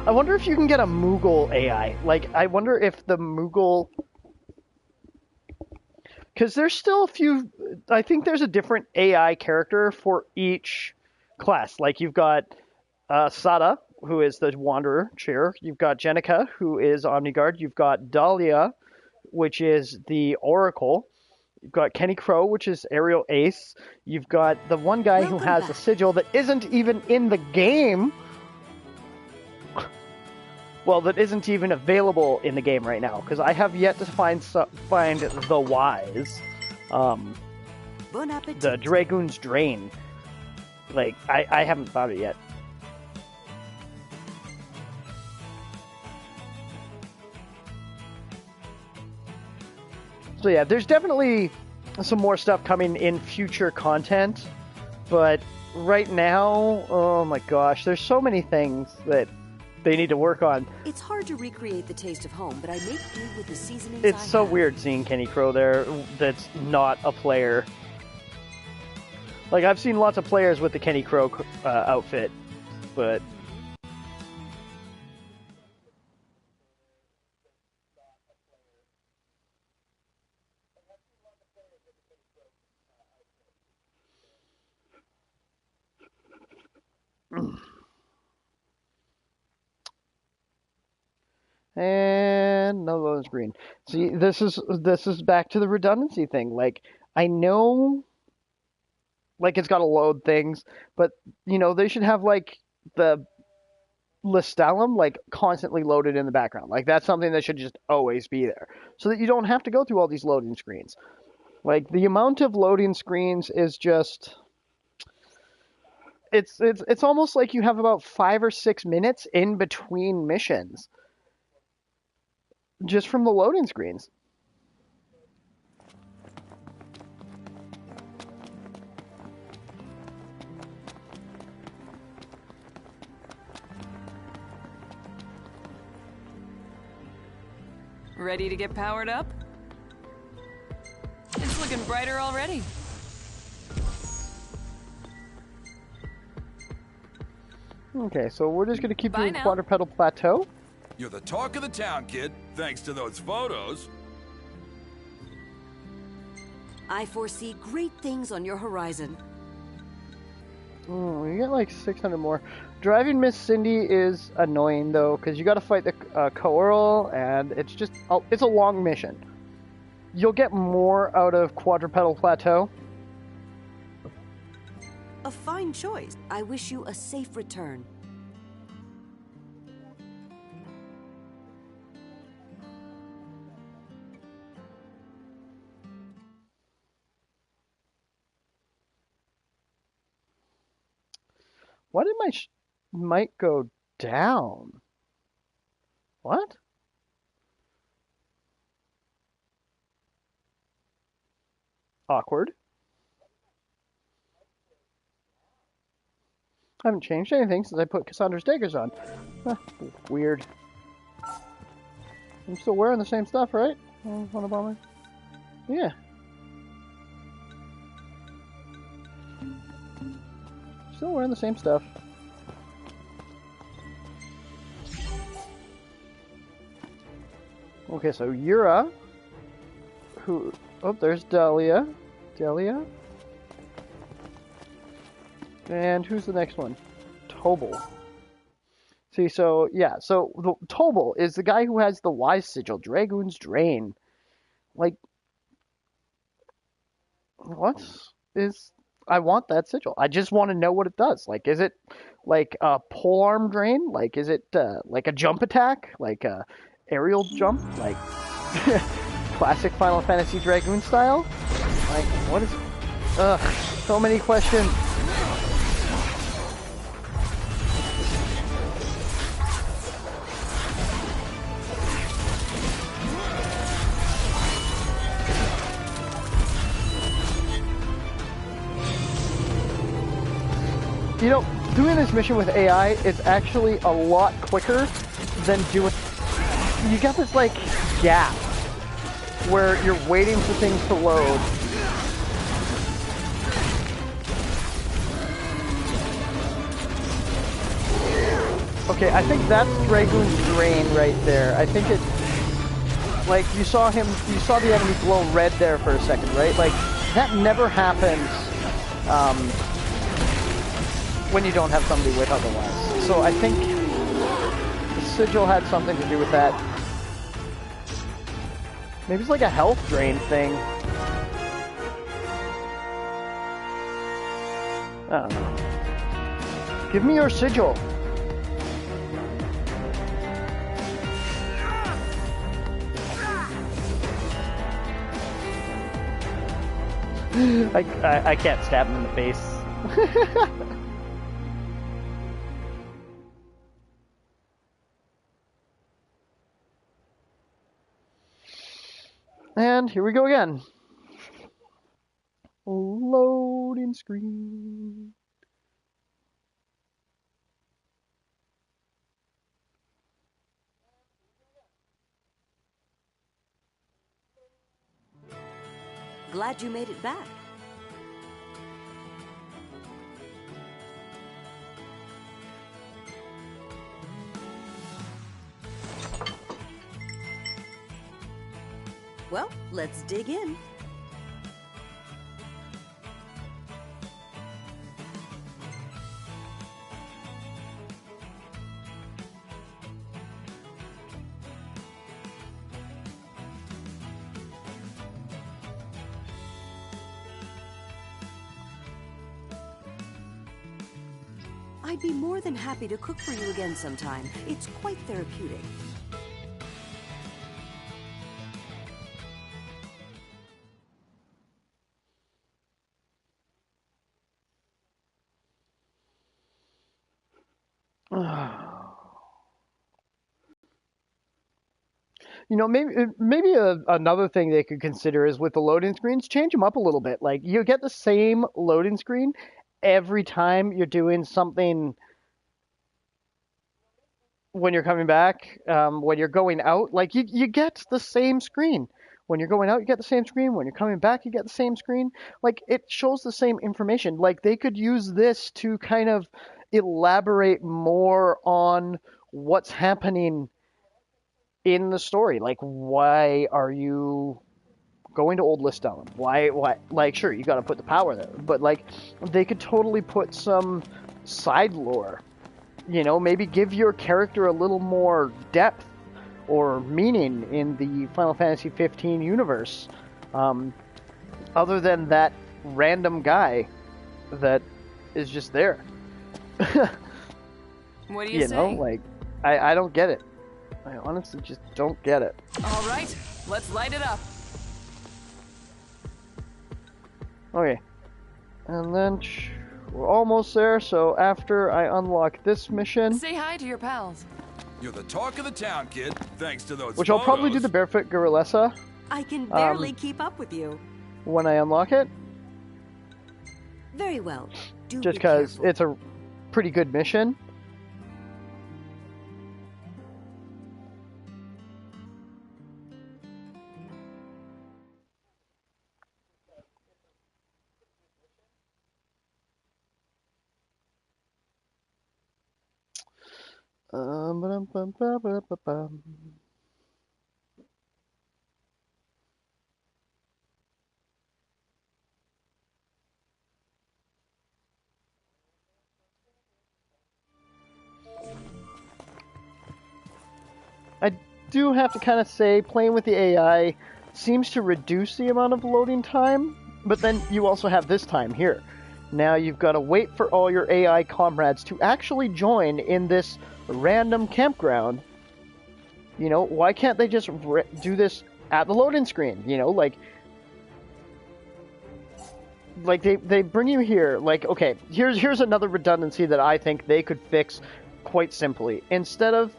I wonder if you can get a Moogle AI. Like, I wonder if the Moogle... Because there's still a few... I think there's a different AI character for each class. Like, you've got Sada, who is the Wanderer chair. You've got Jenica, who is Omniguard. You've got Dahlia, which is the Oracle. You've got Kenny Crow, which is Aerial Ace. You've got the one guy who has a sigil that isn't even in the game. Well, that isn't even available in the game right now, because I have yet to find the Wise. The Dragoon's Drain. Like, I haven't found it yet. So yeah, there's definitely some more stuff coming in future content, but right now, oh my gosh, there's so many things that they need to work on. It's hard to recreate the taste of home, but I make do with the seasonings It's so weird seeing Kenny Crow there that's not a player. Like, I've seen lots of players with the Kenny Crow outfit, but... And no, that was green. See, this is back to the redundancy thing. Like, I know, like, it's got to load things, but you know, they should have like the Listalum like constantly loaded in the background. Like, that's something that should just always be there, so that you don't have to go through all these loading screens. Like, the amount of loading screens is just... It's almost like you have about 5 or 6 minutes in between missions. Just from the loading screens. Ready to get powered up? It's looking brighter already. Okay, so we're just going to keep doing Quadrupedal Plateau. You're the talk of the town, kid, thanks to those photos. I foresee great things on your horizon. You get like 600 more. Driving Miss Cindy is annoying though, because you got to fight the Coeurl, and it's a long mission. You'll get more out of Quadrupedal Plateau. A fine choice. I wish you a safe return. Why did my mic go down? What? Awkward. I haven't changed anything since I put Cassandra's daggers on. Weird. I'm still wearing the same stuff, right? Want to bother? Yeah. Still wearing the same stuff. Okay, so Yura, who... Oh, there's Dahlia. Delia? And who's the next one? Tobal. See, so, yeah, so Tobal is the guy who has the Wise Sigil, Dragoon's Drain. Like, what is... I want that sigil. I just want to know what it does. Like, is it like a polearm drain? Like, is it like a jump attack? Like a aerial jump? Like classic Final Fantasy Dragoon style? Like, what is... Ugh, so many questions. You know, doing this mission with AI is actually a lot quicker than doing... You got this, like, gap where you're waiting for things to load. Okay, I think that's Dragoon's Drain right there. I think it... Like, you saw the enemy glow red there for a second, right? Like, that never happens, when you don't have somebody with otherwise. So I think the sigil had something to do with that. Maybe it's like a health drain thing. I don't know. Give me your sigil. I can't stab him in the face. And here we go again. Loading screen. Glad you made it back. Well, let's dig in. I'd be more than happy to cook for you again sometime. It's quite therapeutic. You know, maybe another thing they could consider is with the loading screens, change them up a little bit. Like, you get the same loading screen every time you're doing something when you're coming back, when you're going out. Like, you get the same screen. When you're going out, you get the same screen. When you're coming back, you get the same screen. Like, it shows the same information. Like, they could use this to kind of elaborate more on what's happening in the story. Like, why are you going to Old Listalum. Why, like, sure, you gotta put the power there, but, like, they could totally put some side lore. You know, maybe give your character a little more depth or meaning in the Final Fantasy 15 universe, other than that random guy that is just there. What do you You say? know, like, I don't get it. I honestly just don't get it. All right, let's light it up. Okay. And then we're almost there, so after I unlock this mission... Say hi to your pals. You're the talk of the town, kid, thanks to those Which I'll probably do the Barefoot Gorillessa. I can barely keep up with you. When I unlock it. Very well. Do just be because careful. it's a pretty good mission. Ba-dum-bum-ba-ba-ba-bum. I do have to kind of say, playing with the AI seems to reduce the amount of loading time, but then you also have this time here. Now you've got to wait for all your AI comrades to actually join in this random campground. You know, why can't they just do this at the loading screen? You know, like they bring you here, like, okay, here's another redundancy that I think they could fix quite simply. Instead of,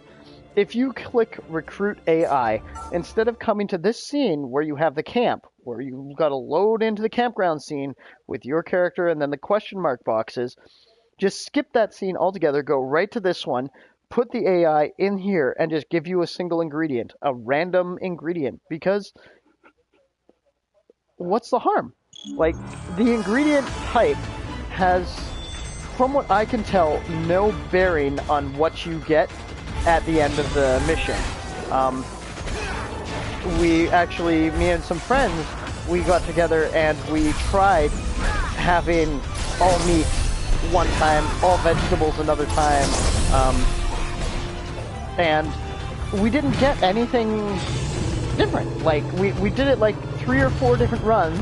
if you click Recruit AI, instead of coming to this scene where you have the camp, where you've got to load into the campground scene with your character and then the question mark boxes, just skip that scene altogether, go right to this one, put the AI in here, and just give you a single ingredient, a random ingredient, because what's the harm? Like, the ingredient type has, from what I can tell, no bearing on what you get at the end of the mission. We actually, me and some friends, we got together and we tried having all meat one time, all vegetables another time, and we didn't get anything different. Like, we did it like 3 or 4 different runs,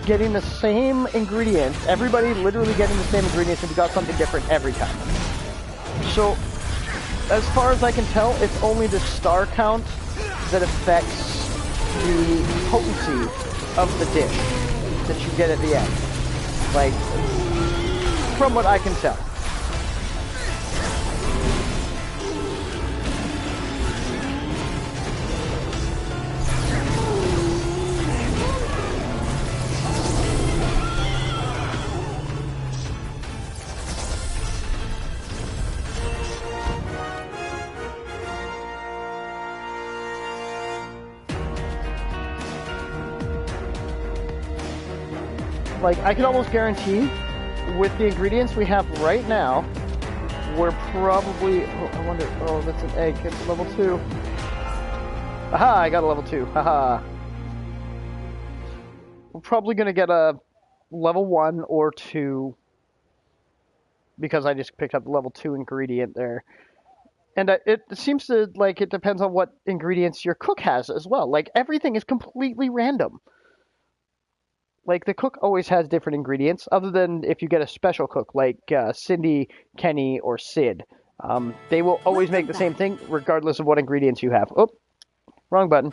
getting the same ingredients, everybody literally getting the same ingredients, and we got something different every time. So, as far as I can tell, it's only the star count that affects the potency of the dish that you get at the end. Like, from what I can tell. Like, I can almost guarantee, with the ingredients we have right now, we're probably... Oh, I wonder... Oh, that's an egg. It's level 2. Aha! I got a level 2. Haha. We're probably going to get a level 1 or 2, because I just picked up the level 2 ingredient there. And it seems to, like, it depends on what ingredients your cook has as well. Like, everything is completely random. Like, the cook always has different ingredients, other than if you get a special cook, like Cindy, Kenny, or Sid. They will always make the same thing, regardless of what ingredients you have. Oh, wrong button.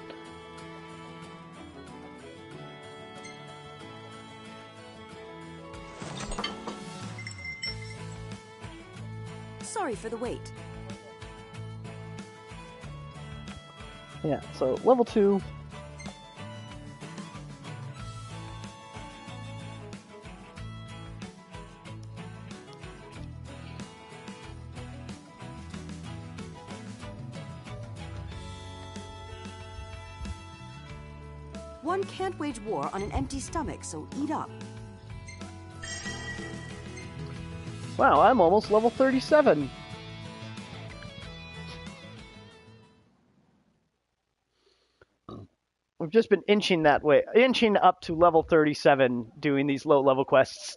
Sorry for the wait. Yeah, so level 2. One can't wage war on an empty stomach, so eat up. Wow, I'm almost level 37. We've just been inching that way, inching up to level 37, doing these low-level quests.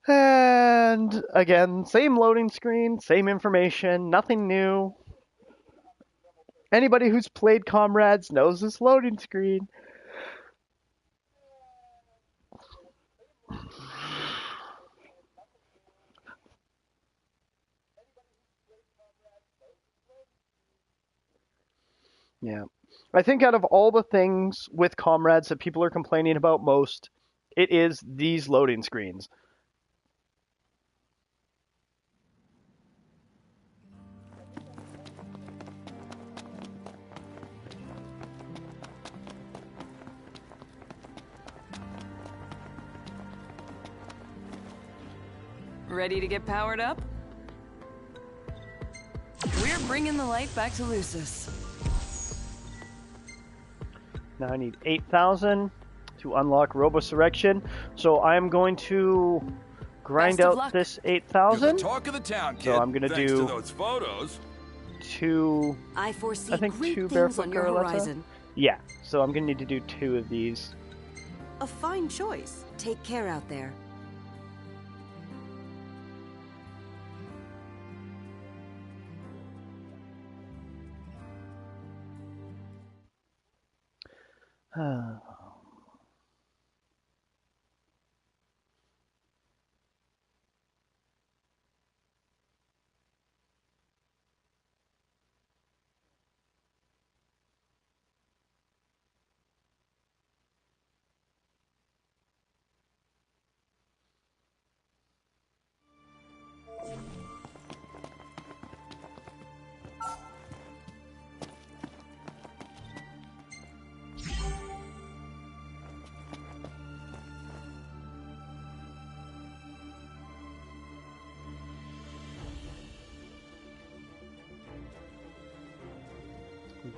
And again, same loading screen, same information, nothing new. Anybody who's played Comerades knows this loading screen. Yeah. I think out of all the things with Comerades that people are complaining about most, it is these loading screens. Ready to get powered up? We're bringing the light back to Lucis. Now I need 8,000 to unlock Robosurrection, so I'm going to grind out this 8,000. Talk of the town, kid. So I'm going to Thanks do to those photos. I foresee think great two things barefoot on your Caroletta. horizon. Yeah, so I'm going to need to do 2 of these. A fine choice. Take care out there.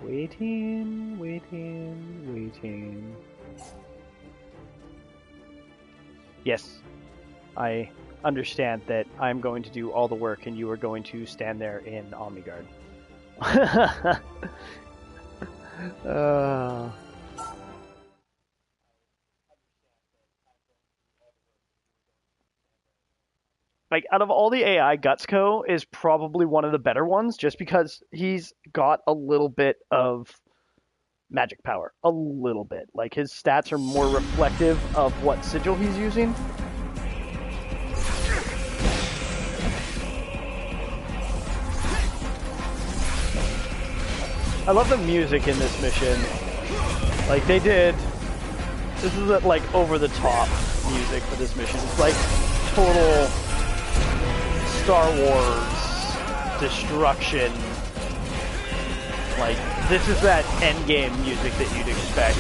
Waiting. Yes, I understand that I'm going to do all the work and you are going to stand there in Omniguard. Like, out of all the AI, Gutsco is probably one of the better ones, just because he's got a little bit of magic power. A little bit. Like, his stats are more reflective of what sigil he's using. I love the music in this mission. Like, they did... This is, like, over-the-top music for this mission. It's, like, total... Star Wars destruction. Like, this is that endgame music that you'd expect.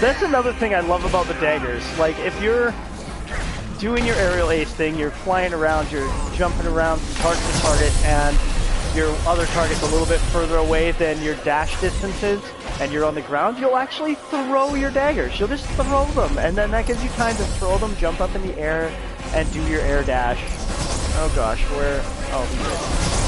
That's another thing I love about the daggers. Like, if you're doing your aerial ace thing, you're flying around, you're jumping around from target to target, and your other target's a little bit further away than your dash distances, and you're on the ground, you'll actually throw your daggers. You'll just throw them, and then that gives you time to throw them, jump up in the air, and do your air dash. Oh gosh, where... Oh, here.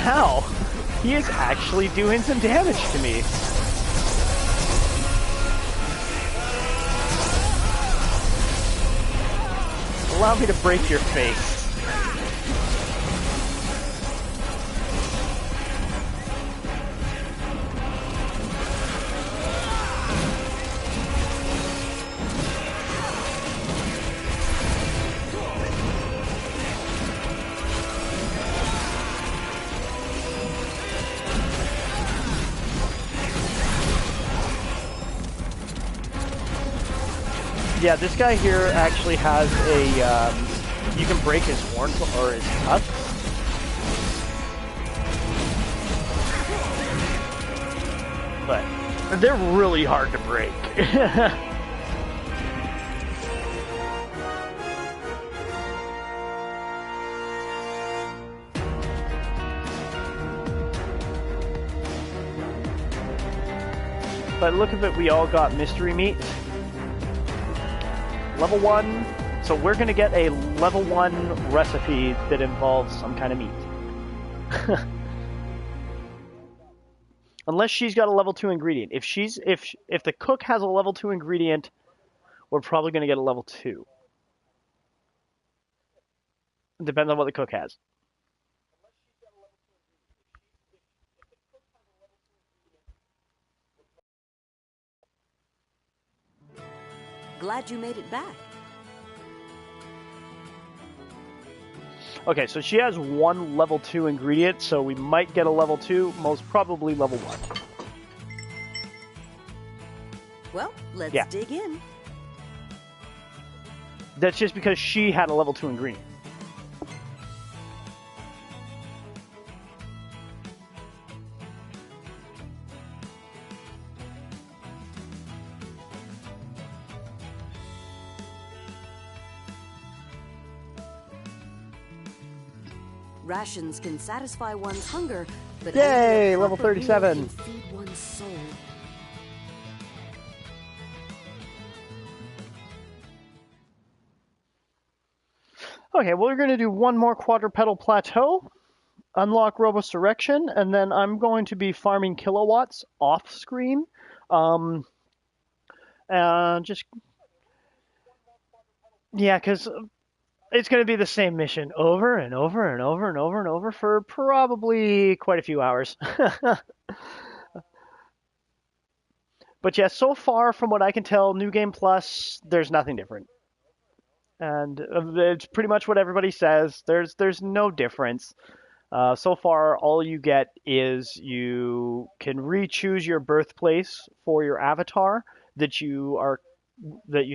How? He is actually doing some damage to me. Allow me to break your face. Yeah, this guy here actually has a, you can break his horns or his tusks. But they're really hard to break. But look at it, we all got mystery meat. Level 1, so we're going to get a level 1 recipe that involves some kind of meat. Unless she's got a level 2 ingredient. If the cook has a level 2 ingredient, we're probably going to get a level 2. Depends on what the cook has. Glad you made it back. Okay, so she has one level 2 ingredient, so we might get a level 2, most probably level 1. Well, let's dig in. That's just because she had a level 2 ingredient. Rations can satisfy one's hunger, but yay, only a level proper 37. meal can feed one's soul. Okay, well, we're going to do one more quadrupedal plateau, unlock robust erection, and then I'm going to be farming kilowatts off screen. Just yeah, because it's going to be the same mission over and over and over and over and over for probably quite a few hours. But yeah, so far from what I can tell, New Game Plus, there's nothing different. And it's pretty much what everybody says. There's no difference. So far, all you get is you can re-choose your birthplace for your avatar that you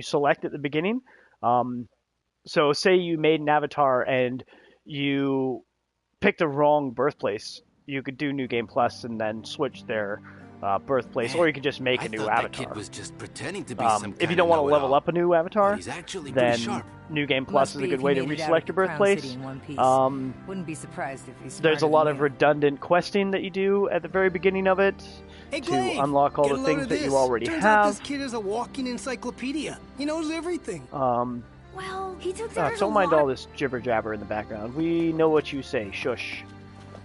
select at the beginning. So say you made an avatar and you picked the wrong birthplace, you could do New Game Plus and then switch their birthplace, or you could just make a new avatar. That kid was just pretending to be some if you don't want to level up a new avatar, then New Game Plus is a good way to reselect your birthplace. Wouldn't be surprised if he's there's a lot of redundant questing that you do at the very beginning of it to unlock all the things that you already Turns have. out this kid is a walking encyclopedia. He knows everything. Well, he took there's don't mind all this jibber jabber in the background. We know what you say. Shush.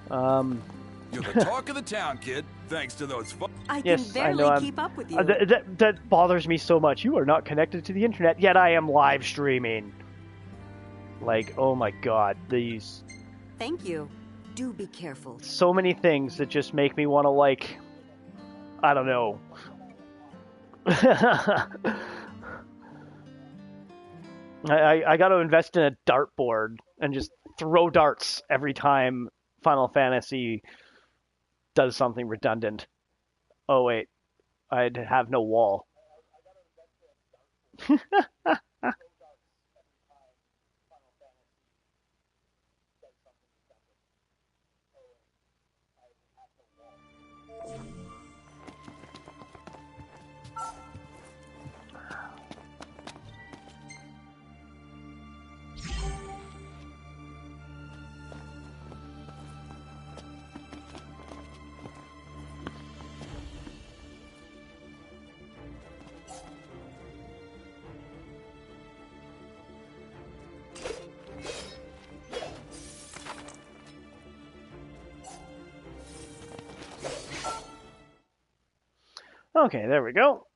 You're the talk of the town, kid. Thanks to those. I can barely keep up with you. That bothers me so much. You are not connected to the internet, yet I am live streaming. Like, oh my god, these. Thank you. Do be careful. So many things that just make me want to, like, I don't know. I got to invest in a dartboard and just throw darts every time Final Fantasy does something redundant. Oh wait, I'd have no wall. Okay, there we go.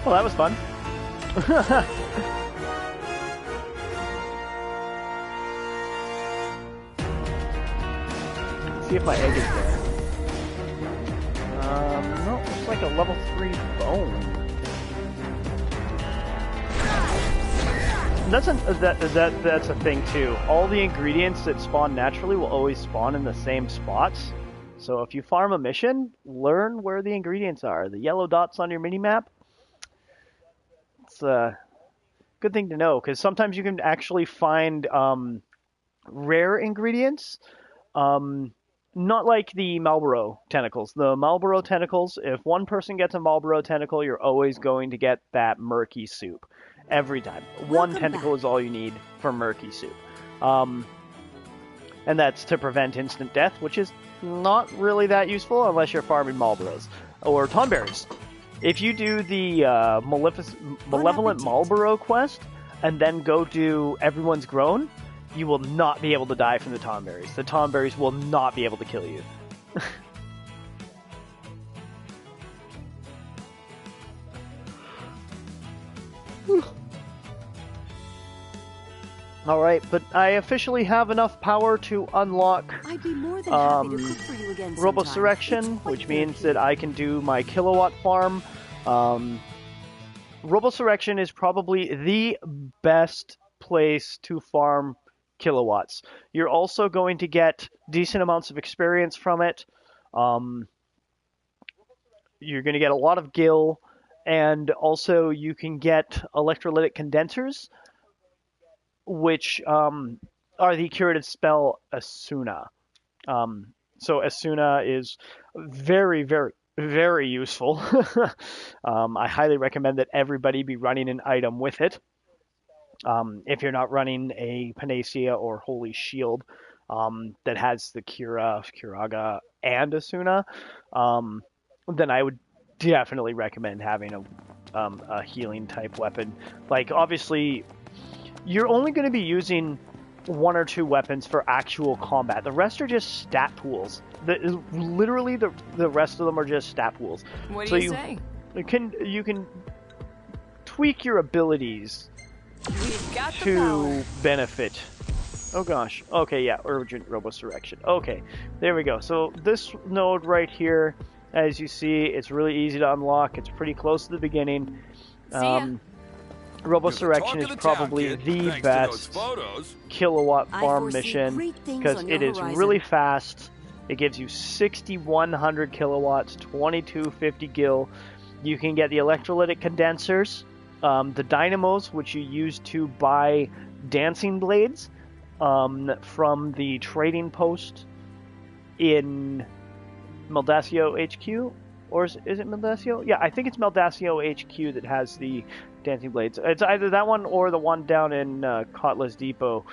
Well, that was fun. Let's see if my egg is there. No, it's like a level 3 bone. And that's a thing too. All the ingredients that spawn naturally will always spawn in the same spots. So if you farm a mission, learn where the ingredients are. The yellow dots on your minimap. It's a good thing to know because sometimes you can actually find rare ingredients. Not like the Marlboro tentacles. The Marlboro tentacles, if one person gets a Marlboro tentacle, you're always going to get that murky soup. Every time. One tentacle is all you need for murky soup. And that's to prevent instant death, which is not really that useful unless you're farming Marlboros. Or Tonberries. If you do the Malevolent Marlboro quest, and then go do Everyone's Grown, you will not be able to die from the Tonberries. The Tonberries will not be able to kill you. Alright, but I officially have enough power to unlock I'd be more than happy to cook for you again Robosurrection, which means that I can do my kilowatt farm. Robosurrection is probably the best place to farm kilowatts. You're also going to get decent amounts of experience from it. You're going to get a lot of gil, and also you can get electrolytic condensers, which are the curative spell Asuna. So Asuna is very, very, very useful. I highly recommend that everybody be running an item with it. If you're not running a Panacea or Holy Shield that has the Curaga, and Asuna, then I would definitely recommend having a healing type weapon. Like, obviously, you're only going to be using 1 or 2 weapons for actual combat. The rest are just stat pools. Literally, the rest of them are just stat pools. What do you say? You can tweak your abilities to benefit. Oh gosh. Okay, yeah, urgent Robosurrection. Okay, there we go. So this node right here, as you see, it's really easy to unlock. It's pretty close to the beginning. Robosurrection is probably the best kilowatt farm mission because it is really fast. It gives you 6,100 kilowatts, 2,250 gil. You can get the electrolytic condensers, the dynamos, which you use to buy dancing blades from the trading post in Maldasio HQ. Or is it Maldasio? Yeah, I think it's Maldasio HQ that has the dancing blades. It's either that one or the one down in Kotla's Depot.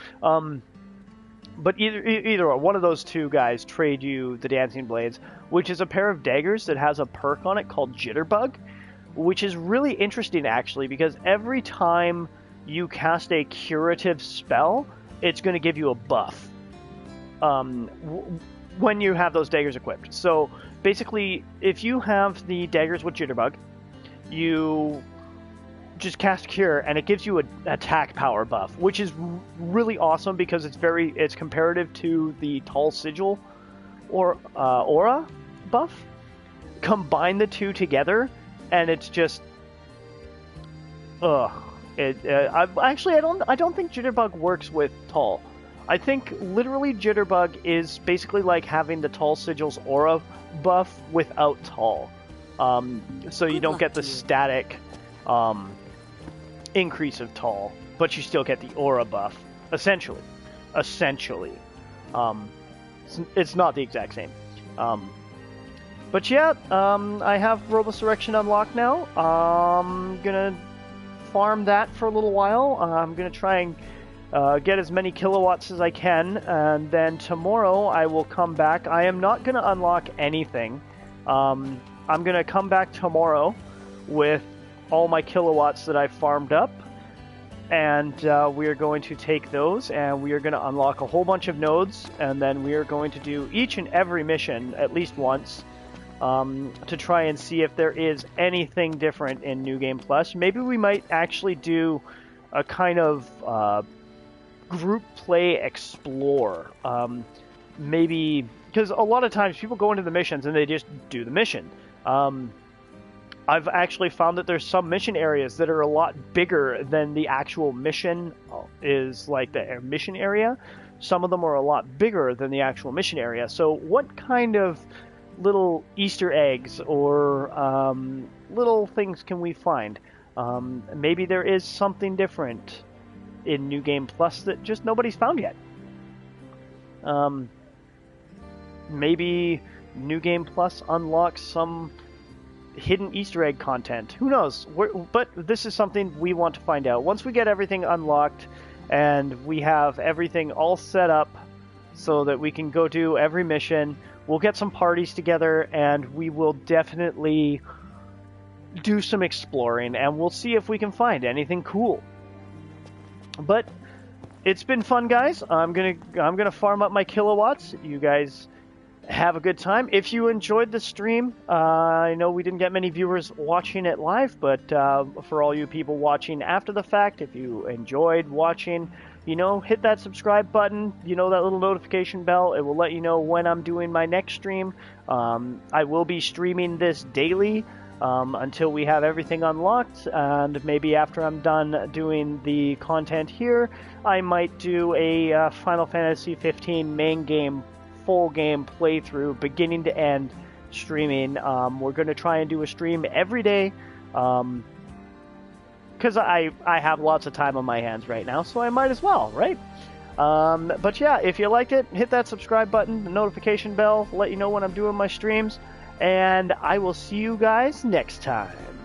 But either or, one of those two guys trade you the dancing blades, which is a pair of daggers that has a perk on it called Jitterbug, which is really interesting actually, because every time you cast a curative spell, it's going to give you a buff when you have those daggers equipped. So basically, if you have the daggers with Jitterbug, you just cast Cure, and it gives you an attack power buff, which is really awesome because it's comparative to the Tall Sigil or Aura buff. Combine the two together, and it's just, I don't think Jitterbug works with Tall. I think literally Jitterbug is basically like having the Tall Sigil's Aura buff without Tall. So you don't get the static increase of Tall, but you still get the Aura buff, essentially. It's not the exact same. But yeah, I have Robosurrection unlocked now. I'm gonna farm that for a little while. I'm gonna try and get as many kilowatts as I can, and then tomorrow I will come back. I am not gonna unlock anything. I'm gonna come back tomorrow with all my kilowatts that I farmed up, and we are going to take those and we are going to unlock a whole bunch of nodes, and then we are going to do each and every mission at least once to try and see if there is anything different in New Game Plus. Maybe we might actually do a kind of group play explore. Maybe, because a lot of times people go into the missions and they just do the mission. I've actually found that there's some mission areas that are a lot bigger than the actual mission is, like the mission area. Some of them are a lot bigger than the actual mission area. So what kind of little Easter eggs or little things can we find? Maybe there is something different in New Game Plus that just nobody's found yet. Maybe New Game Plus unlocks some hidden Easter egg content. Who knows? But this is something we want to find out. Once we get everything unlocked and we have everything all set up so that we can go do every mission, we'll get some parties together and we will definitely do some exploring and we'll see if we can find anything cool. But it's been fun, guys. I'm gonna farm up my kilowatts. You guys have a good time. If you enjoyed the stream, I know we didn't get many viewers watching it live, but for all you people watching after the fact, if you enjoyed watching, hit that subscribe button, that little notification bell. It will let you know when I'm doing my next stream. I will be streaming this daily until we have everything unlocked, and maybe after I'm done doing the content here, I might do a Final Fantasy 15 main game full game playthrough, beginning to end, streaming. We're going to try and do a stream every day, because I have lots of time on my hands right now, so I might as well, right? But yeah, if you liked it, hit that subscribe button, the notification bell, let you know when I'm doing my streams, and I will see you guys next time.